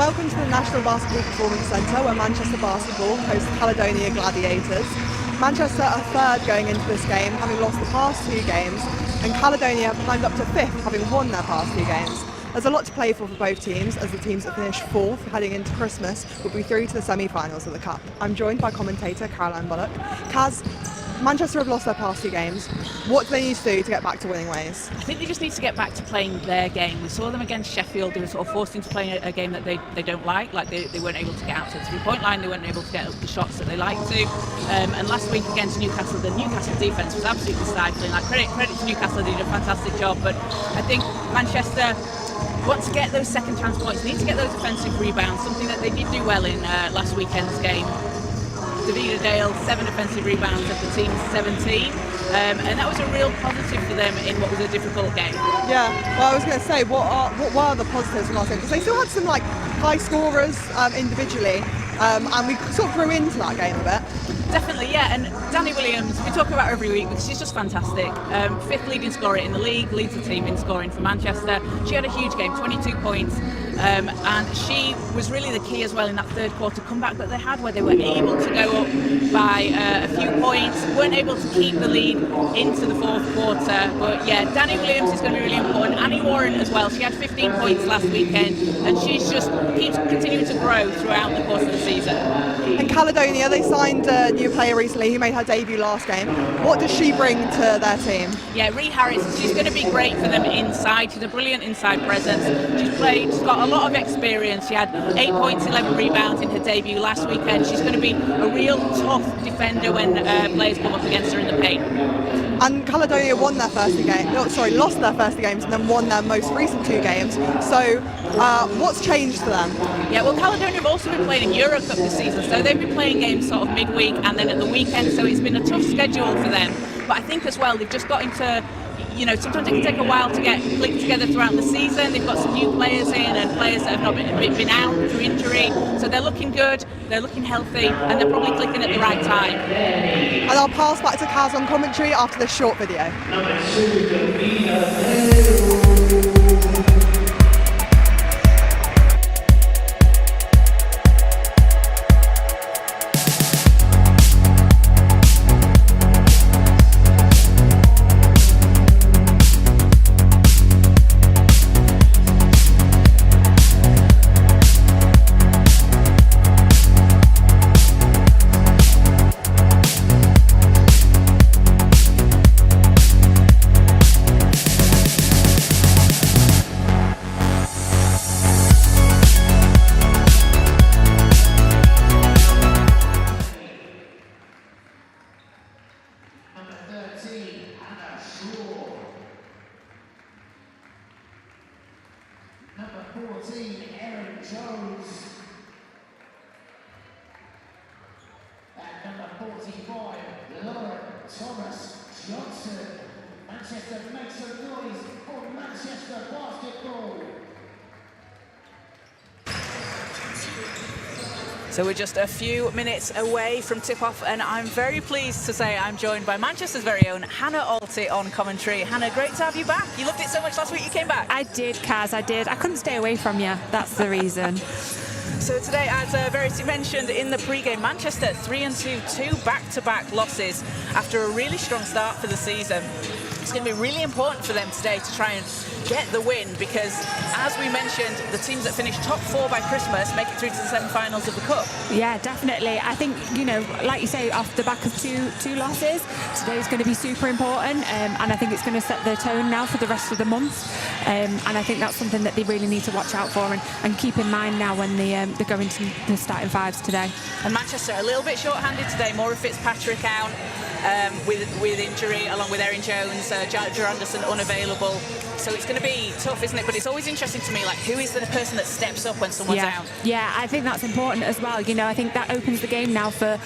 welcome to the National Basketball Performance Centre where Manchester Basketball hosts Caledonia Gladiators. Manchester are third going into this game, having lost the past two games, and Caledonia have climbed up to fifth, having won their past two games. There's a lot to play for both teams, as the teams that finish fourth heading into Christmas will be through to the semi-finals of the Cup. I'm joined by commentator Caroline Bullock. Kaz, Manchester have lost their past two games. What do they need to do to get back to winning ways? I think they just need to get back to playing their game. We saw them against Sheffield. They were sort of forced into playing a game that they don't like they weren't able to get out to the three-point line, they weren't able to get the shots that they like to. And last week against Newcastle, the Newcastle defence was absolutely stifling. Credit to Newcastle, they did a fantastic job, but I think Manchester want to get those second chance points, need to get those offensive rebounds, something that they did do well in last weekend's game. Davida Dale, 7 offensive rebounds of the team's 17, and that was a real positive for them in what was a difficult game. Yeah, well, I was going to say, what are the positives from last game? Because they still had some high scorers individually, and we sort of grew into that game a bit. Definitely, yeah, and Danny Williams, we talk about her every week because she's just fantastic. Fifth leading scorer in the league, leads the team in scoring for Manchester. She had a huge game, 22 points, and she was really the key as well in that third quarter comeback that they had, where they were able to go up by a few points, weren't able to keep the lead into the fourth quarter. But yeah, Danny Williams is going to be really important. Annie Warren as well, she had 15 points last weekend, and she's just keeps continuing to grow throughout the course of the season. And Caledonia, they signed a new player recently who made her debut last game. What does she bring to their team? Yeah, Ree Harris, she's going to be great for them inside. She's a brilliant inside presence. She's got a lot of experience. She had 8 points, 11 rebounds in her debut last weekend. She's going to be a real tough defender when players come up against her in the paint. And Caledonia lost their first two games and then won their most recent two games. So what's changed for them? Yeah, well, Caledonia have also been playing in Euro Cup this season, so they've been playing games sort of midweek and then at the weekend, so it's been a tough schedule for them. But I think as well, they've just got into, sometimes it can take a while to get clicked together throughout the season. They've got some new players in and players that have not been out through injury, so they're looking good, they're looking healthy, and they're probably clicking at the right time. And I'll pass back to Kaz on commentary after this short video. Number 14, Aaron Jones. And number 45, Lauren Thomas Johnson. Manchester makes some noise for Manchester Basketball. So we're just a few minutes away from tip-off, and I'm very pleased to say I'm joined by Manchester's very own Hannah Alty on commentary. Hannah, great to have you back. You loved it so much last week you came back. I did, Kaz, I did. I couldn't stay away from you. That's the reason. So today, as Verity mentioned in the pre-game, Manchester 3-2, 2 back-to-back losses after a really strong start for the season. It's going to be really important for them today to try and get the win, because as we mentioned, the teams that finish top 4 by Christmas make it through to the semi-finals of the Cup. Yeah, definitely. I think, like you say, off the back of two losses, today's going to be super important, and I think it's going to set the tone now for the rest of the month, and I think that's something that they really need to watch out for and keep in mind now when they go into the starting fives today. And Manchester a little bit short-handed today. Maura Fitzpatrick out with injury, along with Erin Jones, Jar Anderson unavailable. So it's going to be tough, isn't it? But it's always interesting to me, who is the person that steps up when someone's out? Yeah, I think that's important as well. I think that opens the game now for,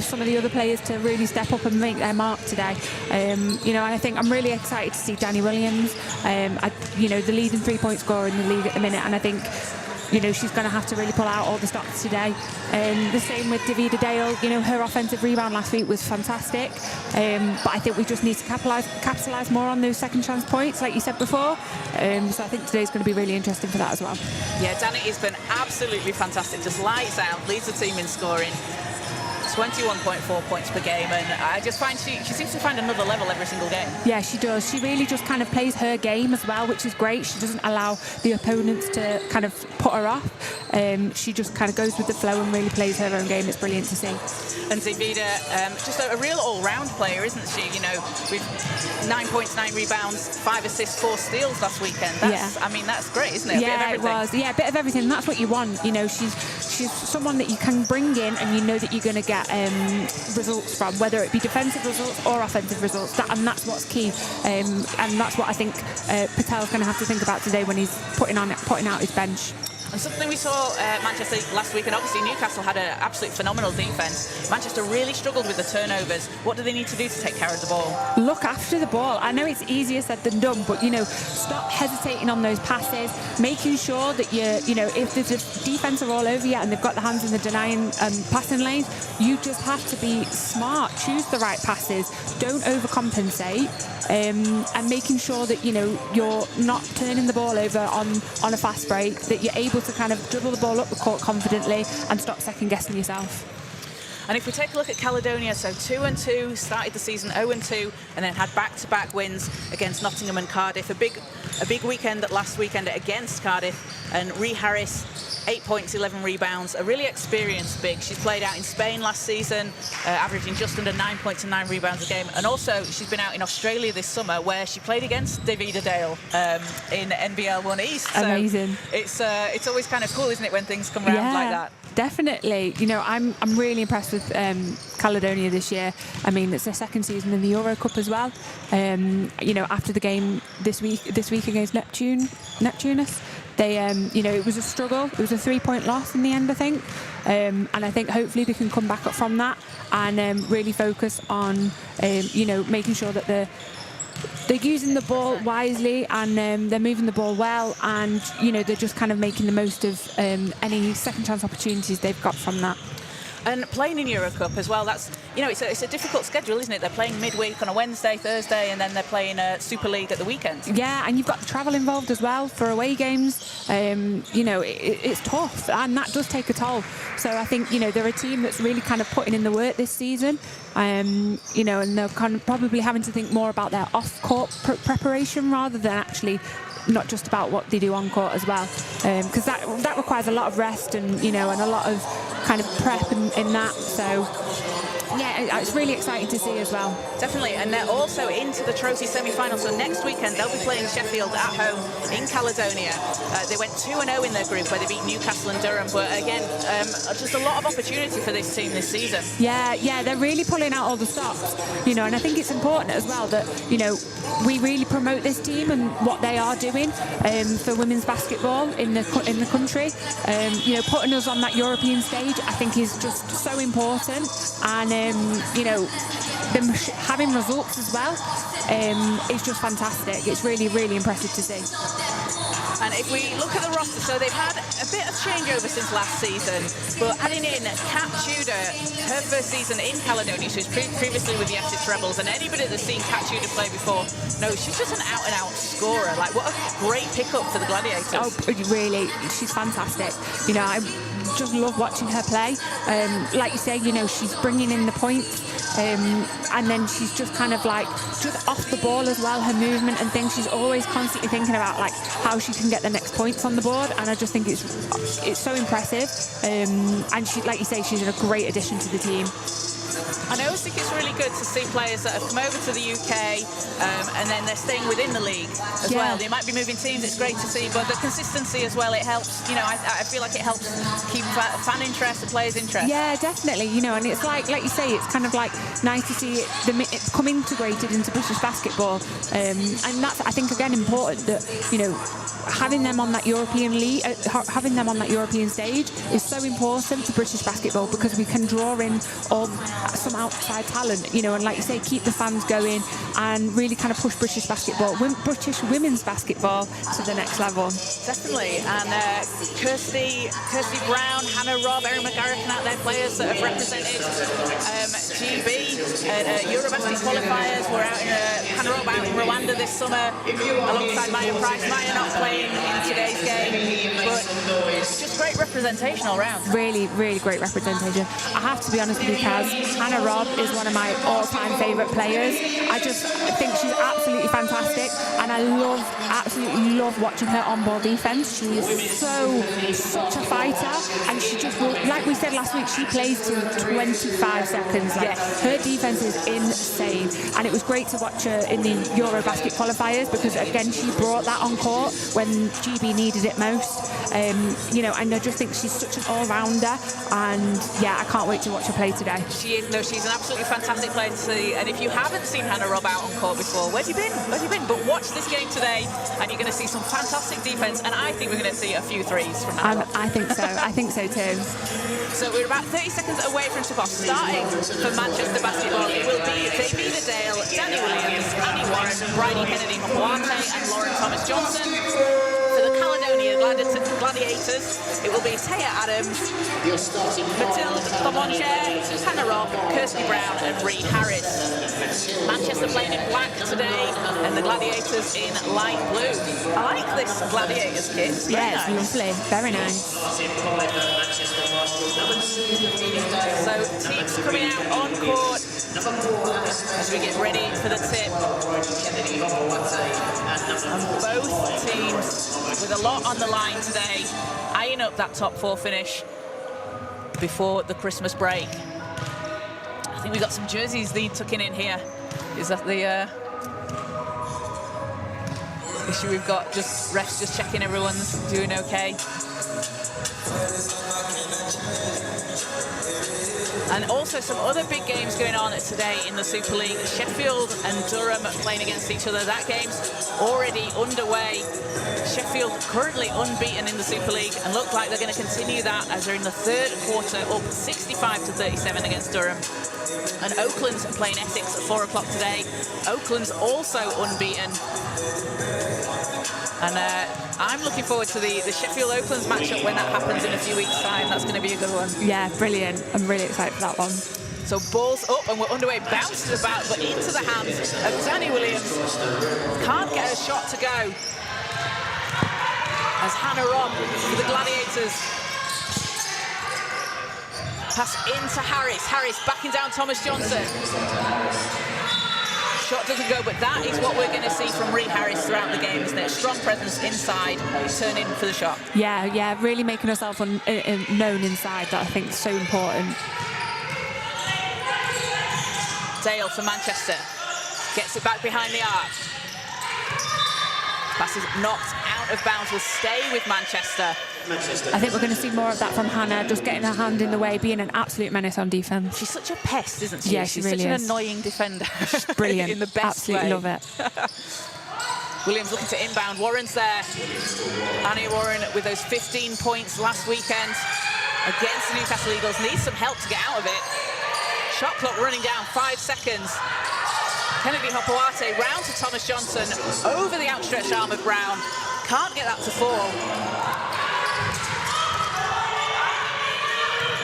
some of the other players to really step up and make their mark today. And I think I'm really excited to see Danny Williams, the leading 3-point scorer in the league at the minute. And I think she's going to have to really pull out all the stops today. The same with Davida Dale. Her offensive rebound last week was fantastic, but I think we just need to capitalise more on those second chance points, like you said before. So I think today's going to be really interesting for that as well. Yeah, Danny has been absolutely fantastic. Just lights out, leads the team in scoring. 21.4 points per game, and I just find she seems to find another level every single game. Yeah, she does. She really just kind of plays her game as well, which is great. She doesn't allow the opponents to kind of put her off. She just kind of goes with the flow and really plays her own game. It's brilliant to see. And Davida, just a real all-round player, isn't she? With 9 points, 9 rebounds, 5 assists, 4 steals last weekend. I mean, that's great, isn't it? Yeah, it was. Yeah, a bit of everything. That's what you want. She's someone that you can bring in and you know that you're going to get results from, whether it be defensive results or offensive results, and that's what's key, and that's what I think Patel's going to have to think about today when he's putting out his bench. And something we saw Manchester last week, and obviously Newcastle had an absolute phenomenal defence. Manchester really struggled with the turnovers. What do they need to do to take care of the ball? Look after the ball. I know it's easier said than done, but stop hesitating on those passes, making sure that if there's a defender all over you and they've got the hands in the denying passing lanes, you just have to be smart, choose the right passes, don't overcompensate, and making sure that you're not turning the ball over on a fast break, that you're able to kind of dribble the ball up the court confidently and stop second guessing yourself. And if we take a look at Caledonia, so 2-2, started the season 0-2, and then had back-to-back wins against Nottingham and Cardiff. A big weekend last weekend against Cardiff, and Rhee Harris, 8 points, 11 rebounds, a really experienced big. She's played out in Spain last season, averaging just under 9 points and 9 rebounds a game. And also, she's been out in Australia this summer, where she played against Davida Dale in NBL 1 East. So amazing. It's always kind of cool, isn't it, when things come around like that? Definitely. I'm really impressed with Caledonia this year. I mean, it's their second season in the Euro Cup as well. After the game this week against Neptunus, they it was a struggle. It was a 3-point loss in the end, I think. And I think hopefully they can come back up from that and really focus on making sure that they're using the ball wisely and they're moving the ball well, and they're just kind of making the most of any second chance opportunities they've got from that. And playing in Euro Cup as well, that's it's a difficult schedule, isn't it? They're playing midweek on a Wednesday, Thursday, and then they're playing Super League at the weekend. Yeah, and you've got the travel involved as well for away games. It's tough, and that does take a toll. So I think they're a team that's really kind of putting in the work this season. And they're kind of probably having to think more about their off-court preparation rather than actually not just about what they do on court as well, because that requires a lot of rest and and a lot of kind of prep in that. So yeah, it's really exciting to see as well. Definitely, and they're also into the trophy semi-final. So next weekend they'll be playing Sheffield at home in Caledonia. They went 2-0 in their group where they beat Newcastle and Durham. But again, just a lot of opportunity for this team this season. Yeah, they're really pulling out all the stops. And I think it's important as well that we really promote this team and what they are doing for women's basketball in the country. Putting us on that European stage, I think, is just so important. And them having results as well is just fantastic. It's really, really impressive to see. And if we look at the roster, so they've had a bit of changeover since last season, but adding in Kat Tudor, her first season in Caledonia, she was previously with the Essex Rebels, and anybody that's seen Kat Tudor play before knows she's just an out-and-out scorer. Like, what a great pickup for the Gladiators. Oh, really, she's fantastic. I just love watching her play. Like you say, she's bringing in the points, and then she's just kind of just off the ball as well, her movement and things. She's always constantly thinking about how she can get the next points on the board, and I just think it's so impressive. And she, like you say, she's a great addition to the team. And I always think it's really good to see players that have come over to the UK and then they're staying within the league as well. They might be moving teams, it's great to see, but the consistency as well, it helps. I feel like it helps keep fan interest and players' interest. Yeah, definitely. And it's like you say, it's kind of nice to see it come integrated into British basketball, and that's, I think, again, important that having them on that European league, having them on that European stage is so important for British basketball, because we can draw in some outside outside talent, you know, and like you say, keep the fans going and really kind of push British basketball, British women's basketball to the next level. Definitely. And Kirsty Brown, Hannah Robb, Erin McGarrican out there, players that have represented GB at Eurobasket qualifiers. We're out in Hannah Robb out in Rwanda this summer alongside Maya Price. Maya not playing in today's game, but just great representation all round. Really, really great representation. I have to be honest with you, Kaz, Hannah Robb is one of my all-time favourite players. I just think she's absolutely fantastic, and I absolutely love watching her on-ball defence. She is such a fighter, and she just, like we said last week, she plays to 25 seconds. Like, her defence is insane, and it was great to watch her in the Eurobasket qualifiers because, again, she brought that on court when GB needed it most. You know, and I just think she's such an all-rounder, and yeah, I can't wait to watch her play today. She is, no, she's an absolutely fantastic player to see, and if you haven't seen Hannah Robb out on court before, where have you been? But watch this game today, and you're going to see some fantastic defence, and I think we're going to see a few threes from Hannah Robb. I think so. I think so too. So we're about 30 seconds away from tip-off. Starting for Manchester basketball, it will be Davida Dale, Danny Williams, Annie Warren, Bridie Kennedy Mokwate, and Lauren Thomas-Johnson. For the Caledonia Gladiators, it will be Taya Adams, Mathilde Bomanger, Hannah Robb, Kirsty Brown, and Ree Harris. Manchester playing in black today, and the Gladiators in light blue. I like this Gladiators kit. It's Yeah, very it's nice. lovely. Very nice. So teams coming out on court as we get ready for the tip. And both teams with a lot on the line today, eyeing up that top four finish before the Christmas break. I think we've got some jerseys tucking in here. Is that the issue we've got? Just refs just checking everyone's doing okay. And also some other big games going on today in the Super League. Sheffield and Durham playing against each other. That game's already underway. Sheffield currently unbeaten in the Super League and look like they're going to continue that as they're in the third quarter, up 65-37 against Durham. And Oakland's playing Essex at 4 o'clock today. Oakland's also unbeaten. And I'm looking forward to the Sheffield-Oaklands matchup when that happens in a few weeks' time. That's going to be a good one. Yeah, brilliant. I'm really excited for that one. So ball's up and we're underway. Bounces about, but into the hands of Danny Williams. Can't get a shot to go. As Hannah Robb for the Gladiators. Pass into Harris. Harris backing down Thomas Johnson. Shot doesn't go, but that is what we're going to see from Ree Harris throughout the game, isn't it? Strong presence inside, turning for the shot. Yeah, really making herself known inside. That I think is so important. Dale for Manchester. Gets it back behind the arc. Pass is knocked out of bounds. Will stay with Manchester. I think we're going to see more of that from Hannah, just getting her hand in the way, being an absolute menace on defence. She's such a pest, isn't she? Yeah, she's she really such an is. annoying defender. Brilliant. In the best Absolutely way. love it. Williams looking to inbound. Warren's there. Annie Warren with those 15 points last weekend against the Newcastle Eagles. Needs some help to get out of it. Shot clock running down, 5 seconds. Kennedy Hopoate round to Thomas Johnson, over the outstretched arm of Brown. Can't get that to fall.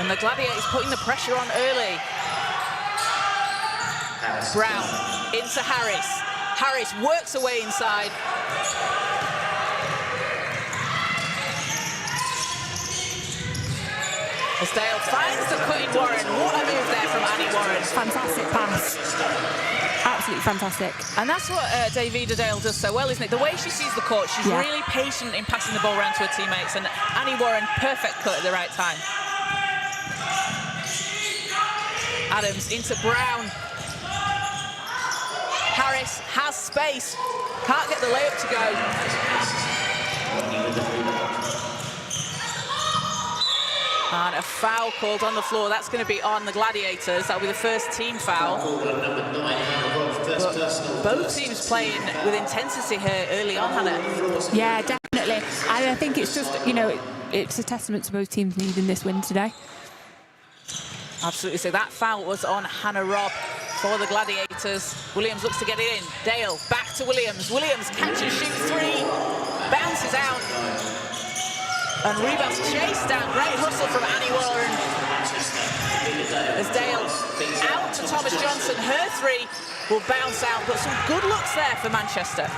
And the Gladiators putting the pressure on early. Brown into Harris. Harris works away inside. As Dale finds the cutting Warren. What a move there from Annie Warren. Fantastic pass. Absolutely fantastic. And that's what Davida Dale does so well, isn't it? The way she sees the court, she's really patient in passing the ball around to her teammates. And Annie Warren, perfect cut at the right time. Adams into Brown. Harris has space. Can't get the layup to go. And a foul called on the floor. That's going to be on the Gladiators. That'll be the first team foul. But both teams playing with intensity here early on, Hannah. Yeah, definitely. And I think it's just, you know, it's a testament to both teams needing this win today. Absolutely. So that foul was on Hannah Robb for the Gladiators. Williams looks to get it in. Dale back to Williams. Williams catch and shoot three. Bounces out. And rebounds chased down. Great hustle from Annie Warren. As Dale out to Thomas Johnson. Her three will bounce out. But some good looks there for Manchester.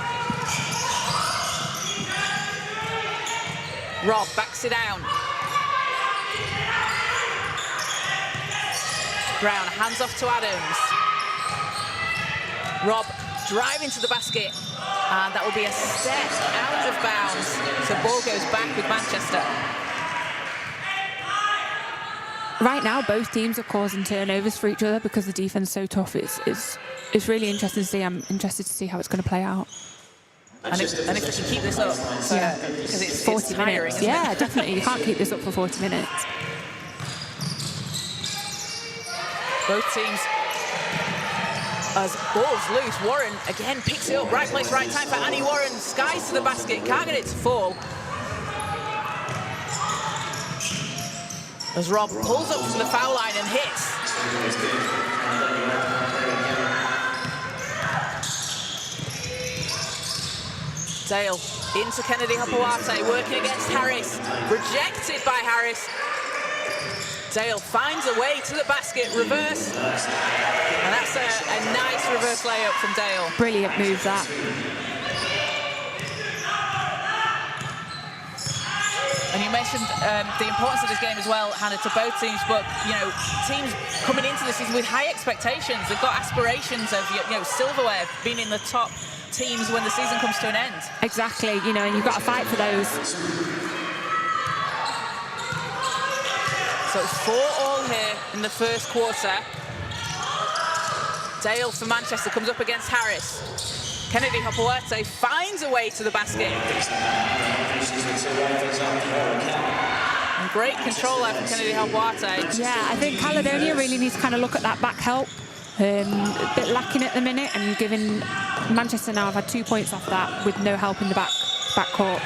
Robb backs it down. Brown hands off to Adams. Robb driving to the basket, and that will be a step out of bounds. So ball goes back with Manchester. Right now, both teams are causing turnovers for each other because the defense is so tough. It's really interesting to see. I'm interested to see how it's going to play out. And if we can keep this up, because it's 40 tiring, minutes. isn't Yeah, it? definitely. You can't keep this up for 40 minutes. Both teams, as ball's loose, Warren again picks it up, right place, right time for Annie Warren, skies to the basket, can't get it to fall. As Robb pulls up from the foul line and hits. Dale into Kennedy Hopewate, working against Harris, rejected by Harris. Dale finds a way to the basket, reverse, and that's a nice reverse layup from Dale. Brilliant move, that. And you mentioned the importance of this game as well, Hannah, to both teams, but, you know, teams coming into the season with high expectations. They've got aspirations of, you know, silverware, being in the top teams when the season comes to an end. Exactly, you know, and you've got to fight for those. So it's 4-all here in the first quarter. Dale for Manchester comes up against Harris. Kennedy Hopewate finds a way to the basket. And great control there from Kennedy Hopewate. Yeah, I think Caledonia really needs to kind of look at that back help. A bit lacking at the minute, and giving Manchester now have had 2 points off that with no help in the back court.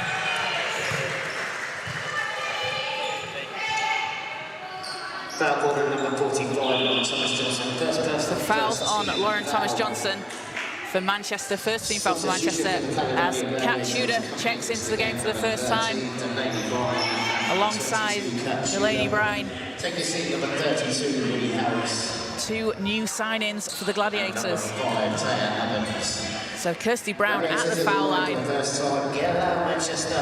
Foul ball number 45, Lauren Thomas Johnson. First person. The fouls on Lauren Thomas Johnson for Manchester. First team foul for Manchester as Kat Tudor checks into the game for the first time alongside Delaney Brine. Take a seat, number 32, Lily Harris. Two new sign-ins for the Gladiators. So Kirsty Brown at the foul line. First time, get out, Manchester.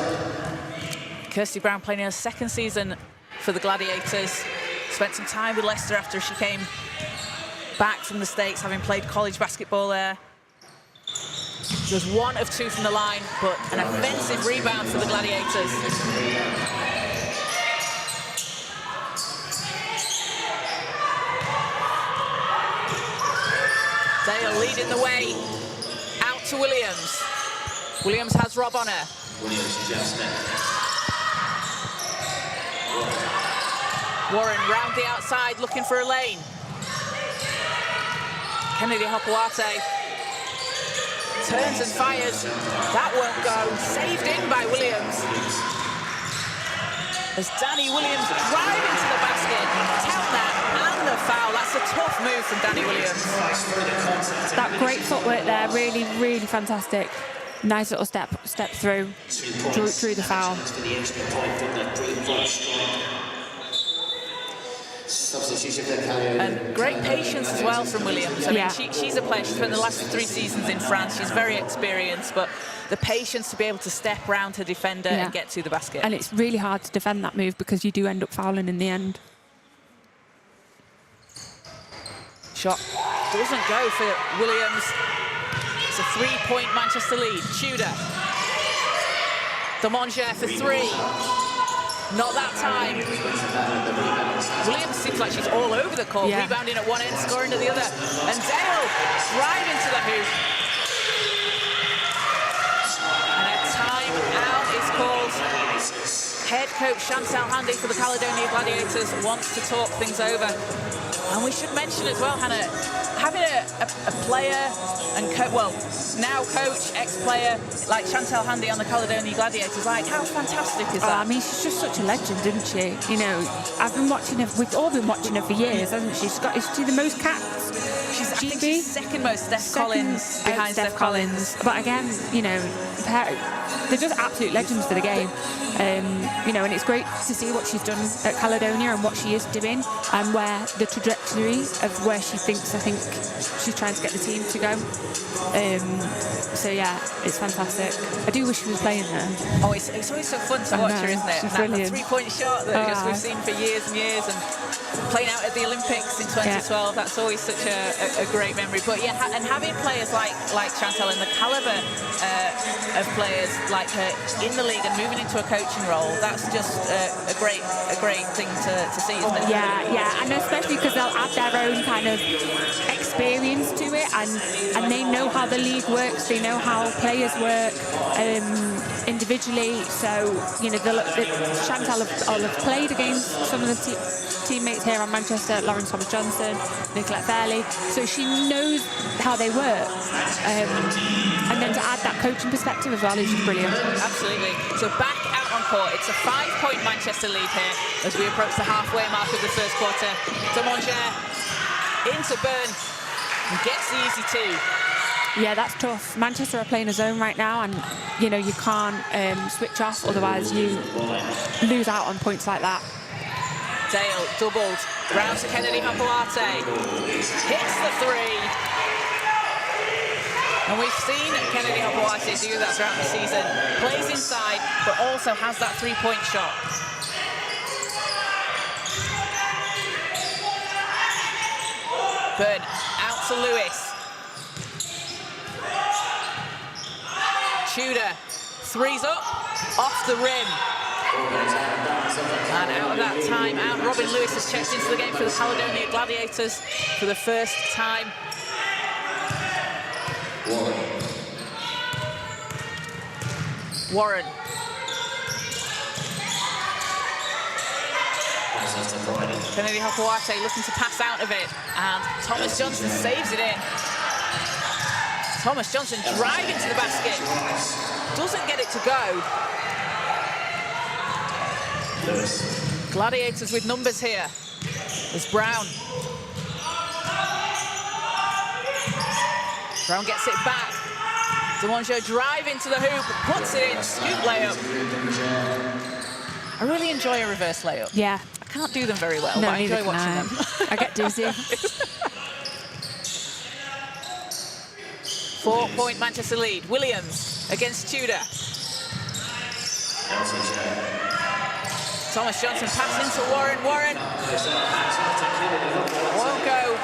Kirsty Brown playing in her second season for the Gladiators. Spent some time with Leicester after she came back from the States, having played college basketball there. She was 1 of 2 from the line, but an offensive rebound for the Gladiators. Dale leading the way out to Williams. Williams has Robb on her. Williams just Warren round the outside looking for a lane. Kennedy Hopewate turns and fires. That won't go. Saved in by Williams. As Danny Williams driving to the basket. Count that and the foul. That's a tough move from Danny Williams. That great footwork there, really, really fantastic. Nice little step through, drew the foul. And great patience as well from Williams. I mean, she's a player. She's spent the last 3 seasons in France. She's very experienced, but the patience to be able to step around her defender and get to the basket. And it's really hard to defend that move because you do end up fouling in the end. Shot doesn't go for Williams. It's a 3-point Manchester lead. Tudor. Demonge for 3. Not that time. Williams seems like she's all over the court, rebounding at one end, scoring at the other. And Dale driving to the hoop. And a timeout is called. Head coach Chantal Handy for the Caledonia Gladiators wants to talk things over. And we should mention as well, Hannah, having a player and now coach, ex-player, like Chantal Handy on the Caledonia Gladiators. Like, how fantastic is that? I mean, she's just such a legend, isn't she? You know, I've been watching her. We've all been watching her for years, hasn't she? Is she the most caps? I think she's second most. Steph Collins behind Steph Collins. But again, you know, they're just absolute legends for the game. You know, and it's great to see what she's done at Caledonia and what she is doing and where the trajectory of where she thinks, I think she's trying to get the team to go. So yeah, it's fantastic. I do wish she was playing there. Oh, it's always so fun to watch her, isn't it? She's that brilliant. Three-point shot that we've seen for years and years, and playing out at the Olympics in 2012, that's always such a great memory. But yeah, and having players like Chantal and the calibre of players like her in the league and moving into a coaching role, that's just a great thing to see, isn't it? Yeah, and especially because they'll add their own kind of experience to it, and they know how the league works, they know how players work individually. So, you know, Chantal will have played against some of the teammates here on Manchester, Lauren Thomas-Johnson, Nicolette Fairley, so she knows how they work. And then to add that coaching perspective as well is just brilliant. Absolutely. So back out on court, it's a 5-point Manchester lead here as we approach the halfway mark of the first quarter. Demongeur into Byrne and gets the easy two. Yeah, that's tough. Manchester are playing a zone right now, and you know you can't switch off, otherwise you lose out on points like that. Dale doubled, round to Kennedy Hapuate, hits the three. And we've seen Kennedy Hapuate do that throughout the season. Plays inside, but also has that three-point shot. Byrne out to Lewis. Tudor, three's up, off the rim. And out of that time out, Robin Lewis has checked into the game for the Caledonia Gladiators for the first time. Warren. Kennedy Hapuate looking to pass out of it, and Thomas Johnson saves it in. Thomas Johnson driving to the basket, doesn't get it to go. Gladiators with numbers here. There's Brown. Brown gets it back. Demongeur driving to the hoop, puts it in, scoop layup. I really enjoy a reverse layup. Yeah. I can't do them very well, No, but I enjoy watching them. I get dizzy. 4-point Manchester lead. Williams against Tudor. Thomas Johnson passing to Warren. Warren won't go.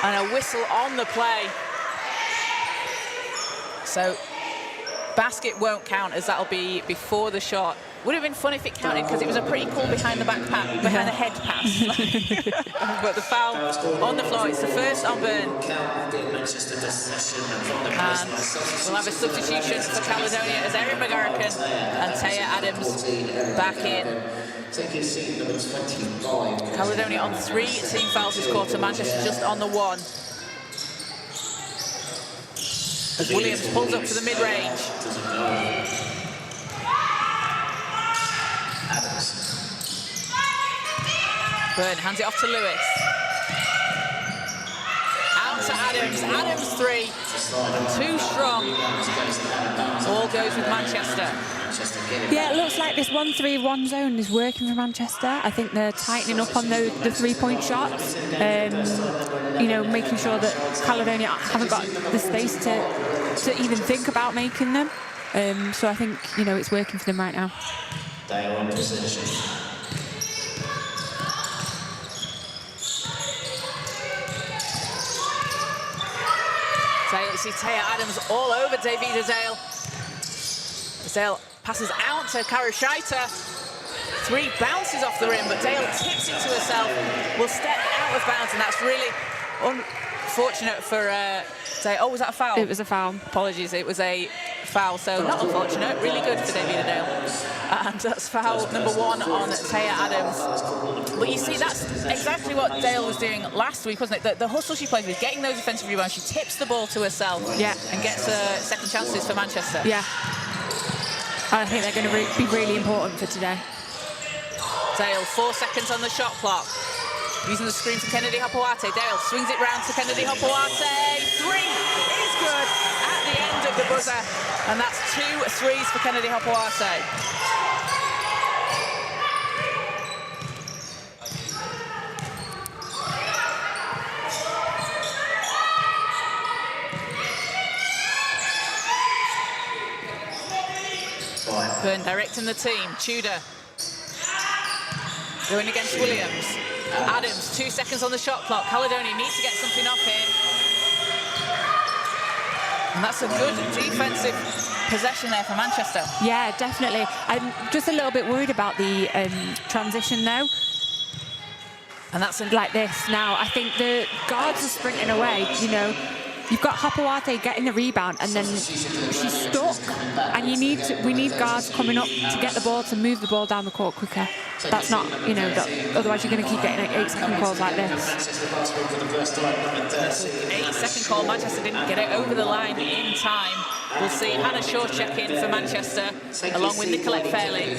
And a whistle on the play. So basket won't count, as that'll be before the shot. Would have been fun if it counted, because it was a pretty cool behind the head pass. But the foul on the floor, it's the first on Byrne. And we'll have a substitution for Caledonia as Erin McGarrican and Taya Adams back in. Caledonia on 3 team fouls this quarter, Manchester just on the 1. As Williams pulls up to the mid-range. Byrne hands it off to Lewis. Out to Adams. Adams 3. Too strong. All goes with Manchester. Yeah, it looks like this 1-3-1 zone is working for Manchester. I think they're tightening up on the three-point shots. You know, making sure that Caledonia haven't got the space to even think about making them. So I think, you know, it's working for them right now. See Taya Adams all over Davida Dale. Dale passes out to Karashita. 3 bounces off the rim, but Dale tips it to herself. Will step out of bounds, and that's really unfortunate for Dale. Oh, was that a foul? It was a foul. Apologies, it was a foul. So not unfortunate, really good for Davida Dale. And that's foul number 1 on Taya Adams. But you see, that's exactly what Dale was doing last week, wasn't it? The hustle she plays with, getting those offensive rebounds, she tips the ball to herself and gets second chances for Manchester. Yeah. I think they're going to be really important for today. Dale, 4 seconds on the shot clock. Using the screen for Kennedy Hopewate. Dale swings it round to Kennedy Hopewate. 3 is good at the end of the buzzer. And that's 2 threes for Kennedy Hopewate. Byrne directing the team. Tudor going against Williams. Adams, 2 seconds on the shot clock. Caledonia needs to get something off here. And that's a good defensive possession there for Manchester. Yeah, definitely. I'm just a little bit worried about the transition though. And that's like this now. I think the guards are sprinting away, you know. You've got Hopewate getting the rebound and then she's stuck. And we need guards coming up to get the ball, to move the ball down the court quicker. That's not, you know, otherwise you're going to keep getting 8-second calls like this. 8-second call. Manchester didn't get it over the line in time. We'll see Hannah Shaw check in for Manchester, along with Nicolette Fairley.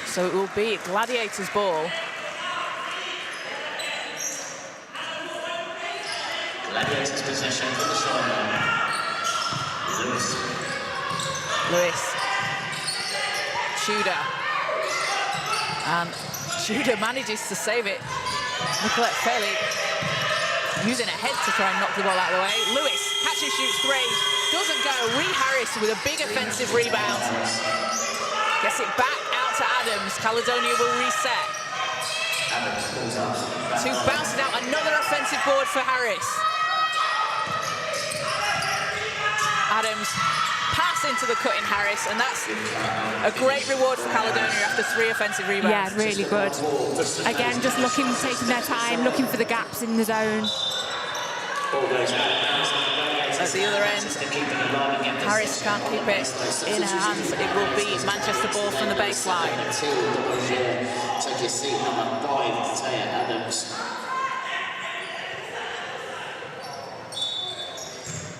So it will be Gladiators' ball. Gladiators possession for the sideline. Lewis. Tudor. And Tudor manages to save it. Nicolette Fairley using her head to try and knock the ball out of the way. Lewis, catch and shoots 3. Doesn't go. Ree Harris with a big offensive rebound. Gets it back out to Adams. Caledonia will reset. To bounce it out. Another offensive board for Harris. Adams, pass into the cutting Harris, and that's a great reward for Caledonia after 3 offensive rebounds. Yeah, really good. Again, just taking their time, looking for the gaps in the zone. At the other end, Harris can't keep it in her hands. It will be Manchester ball from the baseline. Take your seat, number 5, Taya Adams.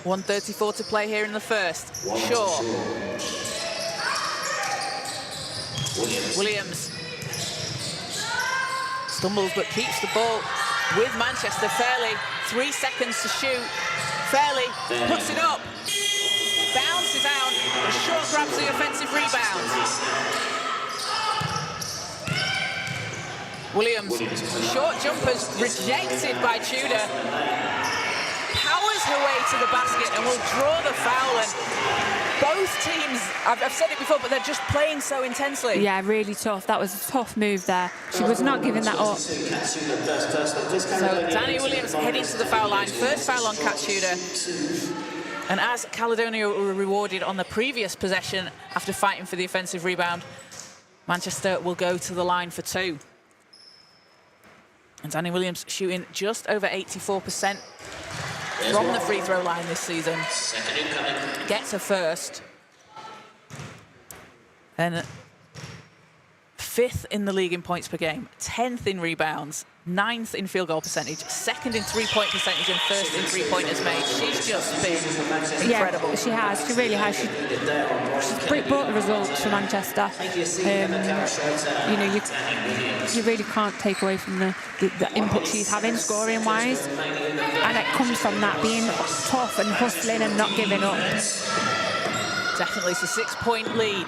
1:34 to play here in the first. Shaw. Williams. Stumbles but keeps the ball with Manchester. Fairley, 3 seconds to shoot. Fairley puts it up. Bounces out. Shaw grabs the offensive rebound. Williams, short jumpers rejected by Tudor. Powers her way to the basket and will draw the foul. And both teams, I've said it before, but they're just playing so intensely. Yeah, really tough. That was a tough move there. She was not giving that up. So Danny Williams heading to the foul line. First foul on Kat Tudor. And as Caledonia were rewarded on the previous possession after fighting for the offensive rebound, Manchester will go to the line for 2. And Danny Williams shooting just over 84% from the free throw line this season. Gets her first. And 5th in the league in points per game, 10th in rebounds, 9th in field goal percentage, 2nd in three-point percentage, and 1st in three-pointers made. She's just been incredible. Yeah, she has. She really has. She's brought the results for Manchester. You know, you really can't take away from the input she's having scoring-wise, and it comes from that being tough and hustling and not giving up. Definitely, it's a 6-point lead.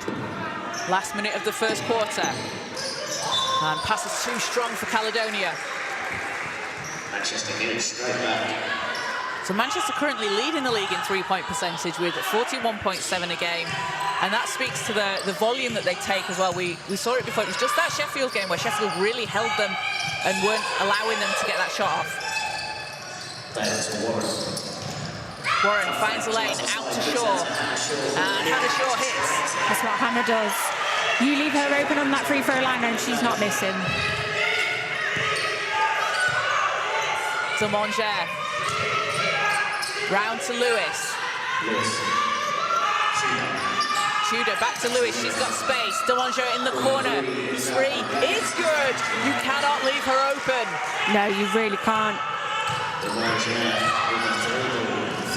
Last minute of the first quarter. And passes too strong for Caledonia. Manchester getting straight back. So Manchester currently leading the league in three-point percentage with 41.7 a game. And that speaks to the volume that they take as well. We saw it before. It was just that Sheffield game where Sheffield really held them and weren't allowing them to get that shot off. Warren finds a lane out to Shaw. And Hannah Shaw hits. That's what Hannah does. You leave her open on that free throw line and she's not missing. To Monger. Round to Lewis. Tudor back to Lewis. She's got space. Demanger in the corner. 3 is good. You cannot leave her open. No, you really can't.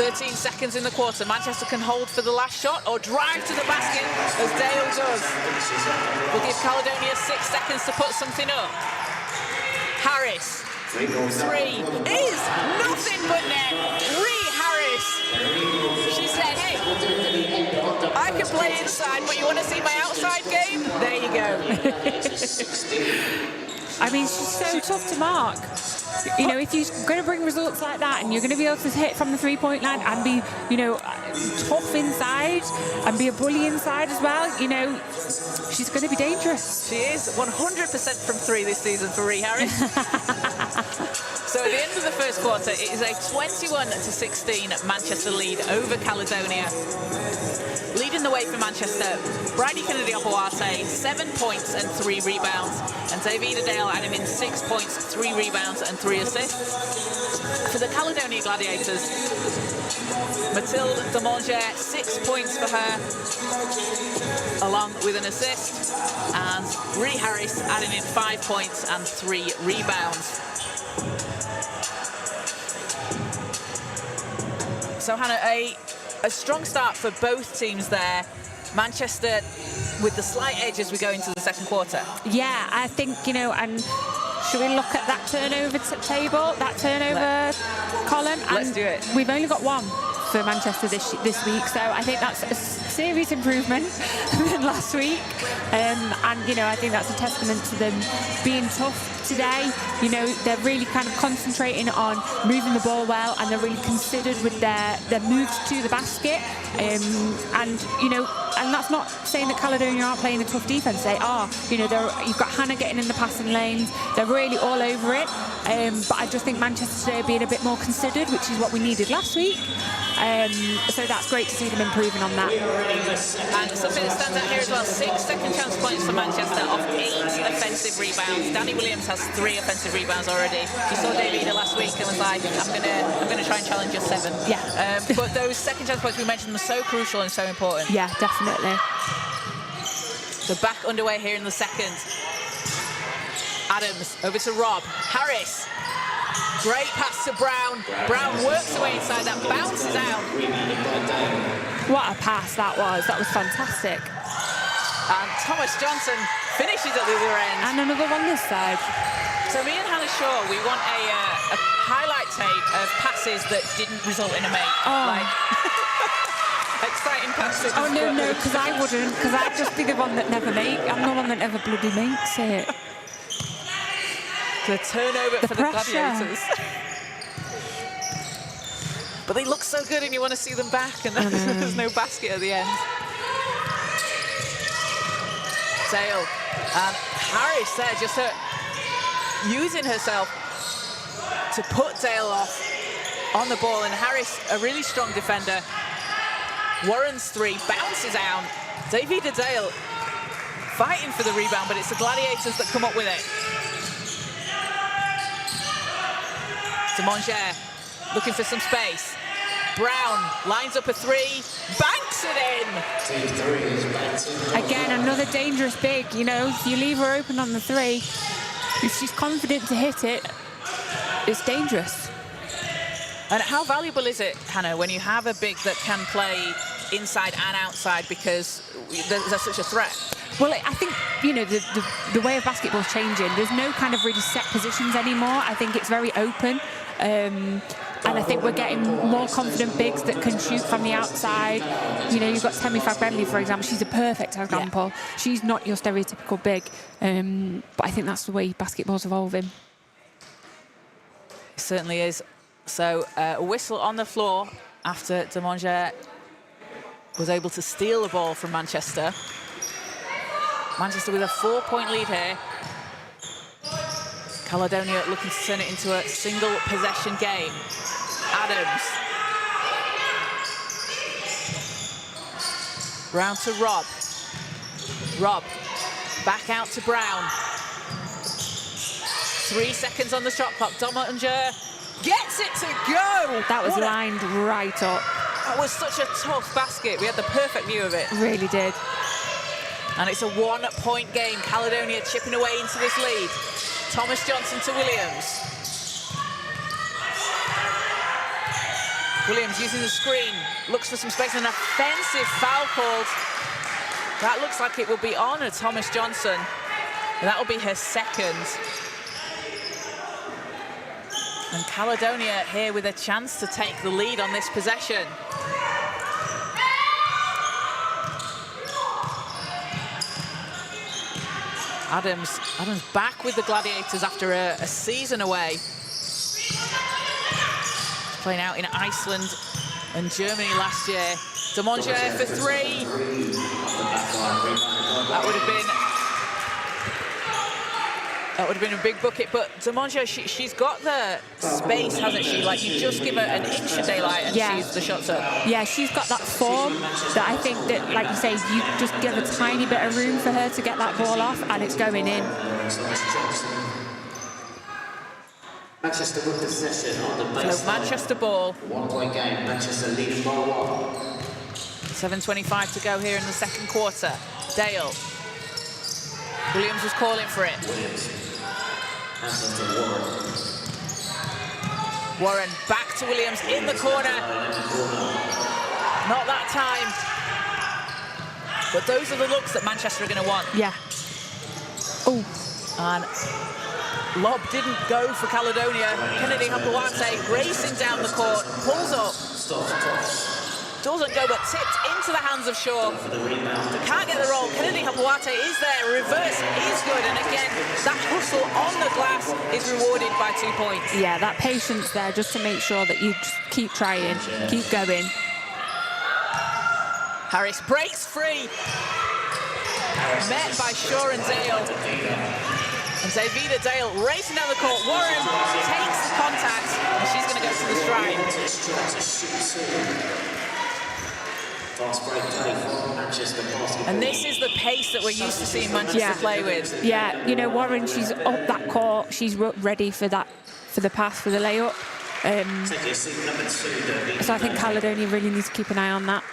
13 seconds in the quarter. Manchester can hold for the last shot or drive to the basket as Dale does. We'll give Caledonia 6 seconds to put something up. Harris. 3 is nothing but net. Ree Harris. She said, hey, I can play inside, but you want to see my outside game? There you go. I mean, she's so tough to mark. You know, if you're going to bring results like that and you're going to be able to hit from the three-point line and be, you know, tough inside and be a bully inside as well, you know, she's going to be dangerous. She is 100% from 3 this season for Ree Harris. So at the end of the first quarter, it is a 21-16 Manchester lead over Caledonia. Leading the way for Manchester, Bridie Kennedy-Opoate, 7 points and 3 rebounds, and Davida Dale adding in 6 points, 3 rebounds and 3 assists. For the Caledonia Gladiators, Mathilde Demanger, 6 points for her, along with an assist, and Ree Harris adding in 5 points and 3 rebounds. So Hannah, a strong start for both teams there. Manchester with the slight edge as we go into the second quarter. Yeah, I think, you know, and should we look at that turnover table, that turnover column? Let's do it. We've only got 1 for Manchester this week, so I think that's a serious improvement than last week. And, you know, I think that's a testament to them being tough today. You know, they're really kind of concentrating on moving the ball well, and they're really considered with their moves to the basket. And, you know, and that's not saying that Caledonia aren't playing a tough defense. They are. You know, you've got Hannah getting in the passing lanes. They're really all over it. But I just think Manchester today are being a bit more considered, which is what we needed last week. So that's great to see them improving on that. And something that stands out here as well, 6 second chance points for Manchester off 8 offensive rebounds. Danny Williams has 3 offensive rebounds already. She saw Davida last week and was like, I'm gonna try and challenge your 7. Yeah. But those second chance points we mentioned were so crucial and so important. Yeah, definitely. So back underway here in the second. Adams over to Rob. Harris. Great pass to Brown. Brown works away inside that, bounces out. What a pass that was. That was fantastic. And Thomas Johnson finishes at the other end. And another one this side. So me and Hannah Shaw, we want a highlight tape of passes that didn't result in a make. Oh. Like, exciting passes. Oh, no, because I wouldn't, because I'd just be the one that never I'm the one that never bloody makes it. The turnover for the Gladiators. But they look so good and you want to see them back, and there's no basket at the end. Dale and Harris there, just using herself to put Dale off on the ball, and Harris, a really strong defender. Warren's 3 bounces out. Davida Dale fighting for the rebound, but it's the Gladiators that come up with it. Demanger looking for some space. Brown lines up a 3, banks it in. Again, another dangerous big. You know, if you leave her open on the 3, if she's confident to hit it, it's dangerous. And how valuable is it, Hannah, when you have a big that can play inside and outside, because there's such a threat? Well, I think, you know, the way of basketball's changing. There's no kind of really set positions anymore. I think it's very open. And I think we're getting more confident bigs that can shoot from the outside. You know, you've got Temi Fagbenley, for example. She's a perfect example. Yeah. She's not your stereotypical big. But I think that's the way basketball's evolving. It certainly is. So a whistle on the floor after Demanger was able to steal the ball from Manchester. Manchester with a 4-point lead here. Caledonia looking to turn it into a single possession game. Adams. Brown to Rob. Rob back out to Brown. 3 seconds on the shot clock. Demanger gets it to go. That was lined right up. That was such a tough basket. We had the perfect view of it. Really did. And it's a 1-point game. Caledonia chipping away into this lead. Thomas Johnson to Williams. Williams using the screen, looks for some space, and an offensive foul called. That looks like it will be on Thomas Johnson. And that will be her second. And Caledonia here with a chance to take the lead on this possession. Adams back with the Gladiators after a season away. Playing out in Iceland and Germany last year. Demonge for three. That would have been a big bucket, but Demonge, she's got the space, hasn't she? Like, you just give her an inch of daylight and she's the shot's up. Yeah, she's got that form that I think that, like you say, you just give a tiny bit of room for her to get that ball off and it's going in. Manchester with possession on the baseline. So Manchester ball. 1-point game. Manchester leading by 1. 7:25 to go here in the second quarter. Dale. Williams was calling for it. Williams. Passes to Warren. Warren back to Williams in the corner. Not that time. But those are the looks that Manchester are going to want. Yeah. Oh. And lob didn't go for Caledonia. Kennedy Hapawate racing down the court, pulls up. Doesn't go, but tipped into the hands of Shaw. Can't get the roll. Kennedy Hapawate is there. Reverse is good. And again, that hustle on the glass is rewarded by 2 points. Yeah, that patience there just to make sure that you just keep trying, keep going. Harris breaks free. Met by Shaw and Dale. And Davida Dale racing down the court. Warren takes the contact, and she's going to go to the stride. And this is the pace that we're used to seeing Manchester play with. Yeah, you know, Warren, she's up that court. She's ready for that, for the pass, for the layup. So I think Caledonia really needs to keep an eye on that.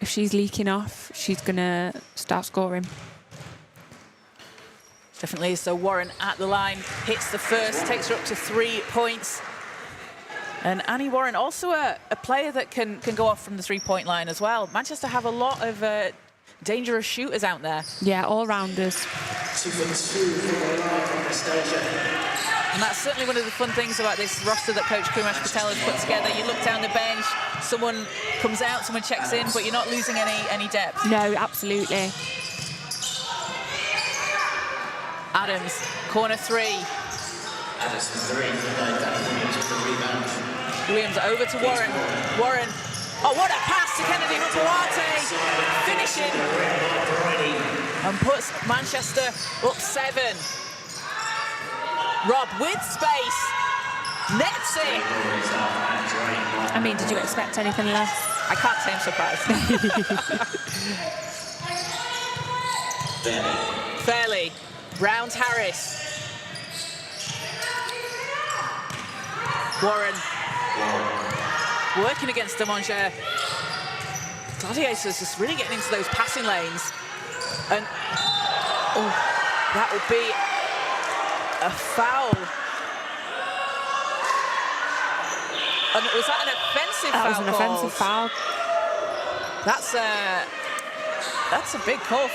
If she's leaking off, she's going to start scoring. Definitely. So Warren at the line, hits the first, takes her up to 3 points. And Annie Warren, also a player that can go off from the three-point line as well. Manchester have a lot of dangerous shooters out there. Yeah, all-rounders. 2 for 2 for the line from Anastasia. And that's certainly one of the fun things about this roster that Coach Kumash Patel has put together. You look down the bench, someone comes out, someone checks in, but you're not losing any depth. No, absolutely. Adams, corner three. Adams for 3. Danny Williams with the rebound. Williams over to Warren. Warren. Oh, what a pass to Kennedy Hapawate. Finishing. And puts Manchester up 7. Rob with space. Nets it. I mean, did you expect anything less? I can't say I'm surprised. Fairley. Rounds Harris. Warren. Working against Demonge. Gladiators just really getting into those passing lanes. And that will be a foul. And was that an offensive foul? That was an offensive foul. That's a big call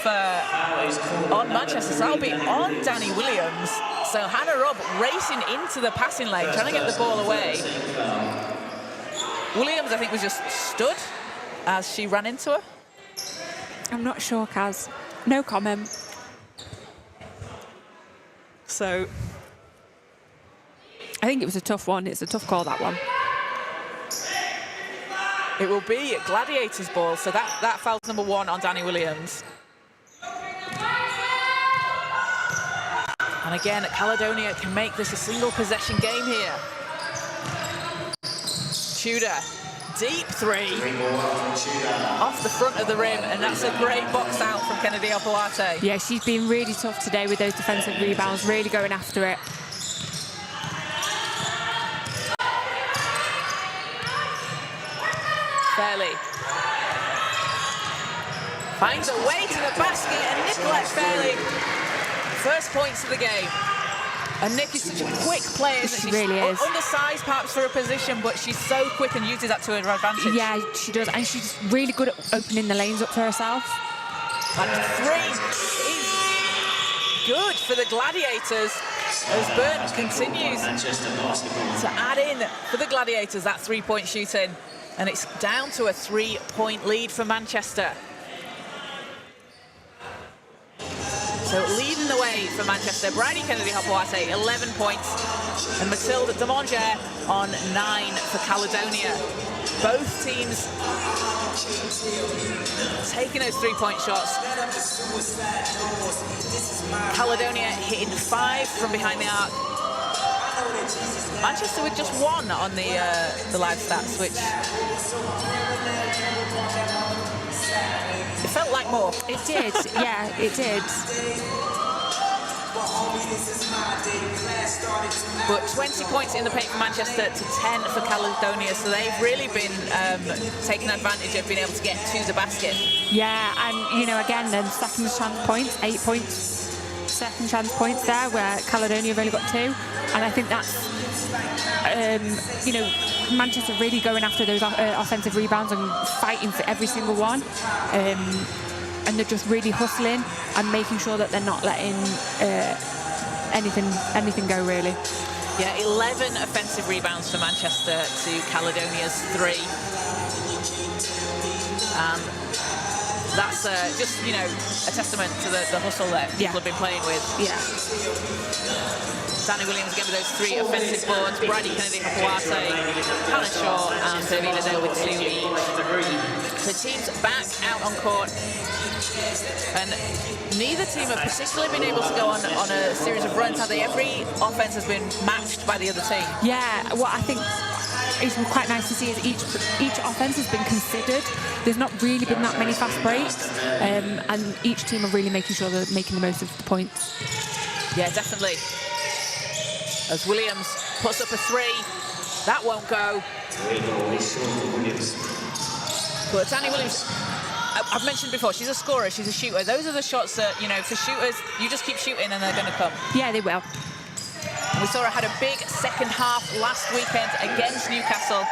on Manchester. So that'll be on Danny Williams. So Hannah Robb racing into the passing lane, trying to get the ball away. Williams, I think, was just stood as she ran into her. I'm not sure, Kaz. No comment. So I think it was a tough one. It's a tough call, that one. it will be Gladiators ball. So that foul's number 1 on Danny Williams. And again, Caledonia can make this a single possession game here. Tudor, deep 3. Off the front of the rim, and that's a great box out from Kennedy Hapawate. Yeah, she's been really tough today with those defensive rebounds, really going after it. Fairley finds a way to the basket, and Nicolette Fairley, first points of the game. And Nick is such a quick player. She really is. Undersized perhaps for her position, but she's so quick and uses that to her advantage. Yeah, she does, and she's really good at opening the lanes up for herself. And 3 is good for the Gladiators as Burn continues to add in for the Gladiators that 3-point shooting. And it's down to a 3-point lead for Manchester. So leading the way for Manchester, Bridie Kennedy-Hopewate, 11 points, and Mathilde Demonger on 9 for Caledonia. Both teams taking those 3-point shots. Caledonia hitting 5 from behind the arc. Manchester with just 1 on the live stats, which it felt like more. It did, yeah, it did. But 20 points in the paint for Manchester to 10 for Caledonia, so they've really been taking advantage of being able to get to the basket. Yeah, and you know, again, then second chance points, 8 points, second chance points there, where Caledonia have only got 2, and I think that's, you know, Manchester really going after those offensive rebounds and fighting for every single one. And they're just really hustling and making sure that they're not letting anything go, really. Yeah, 11 offensive rebounds for Manchester to Caledonia's 3. That's just, you know, a testament to the hustle that people have been playing with. Yeah. Danny Williams again with those 3 offensive boards. Bridie Kennedy-Hopewate, Hannah Shaw, and Davina Dale with 2 each. The team's back out on court, and neither team have particularly been able to go on a series of runs, have they? Every offense has been matched by the other team. Yeah, what I think is quite nice to see is each offense has been considered. There's not really been that many fast breaks, and each team are really making sure they're making the most of the points. Yeah, definitely. As Williams puts up a 3, that won't go. But Danny Williams, I've mentioned before, she's a scorer, she's a shooter. Those are the shots that, you know, for shooters, you just keep shooting and they're going to come. Yeah, they will. And we saw her had a big second half last weekend against Newcastle.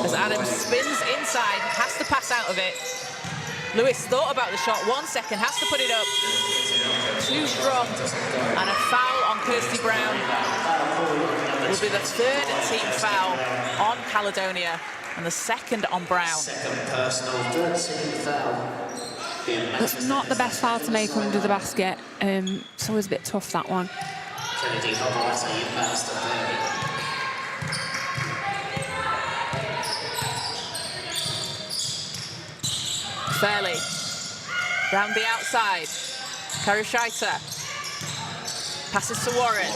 As Adams spins inside, has to pass out of it. Lewis thought about the shot, 1 second, has to put it up. Too strong, and a foul on Kirsty Brown. Will be the 3rd team foul on Caledonia, and the 2nd on Brown. That's not the best foul to make under the basket. It's always a bit tough, that one. Fairley, round the outside. Karushita passes to Warren.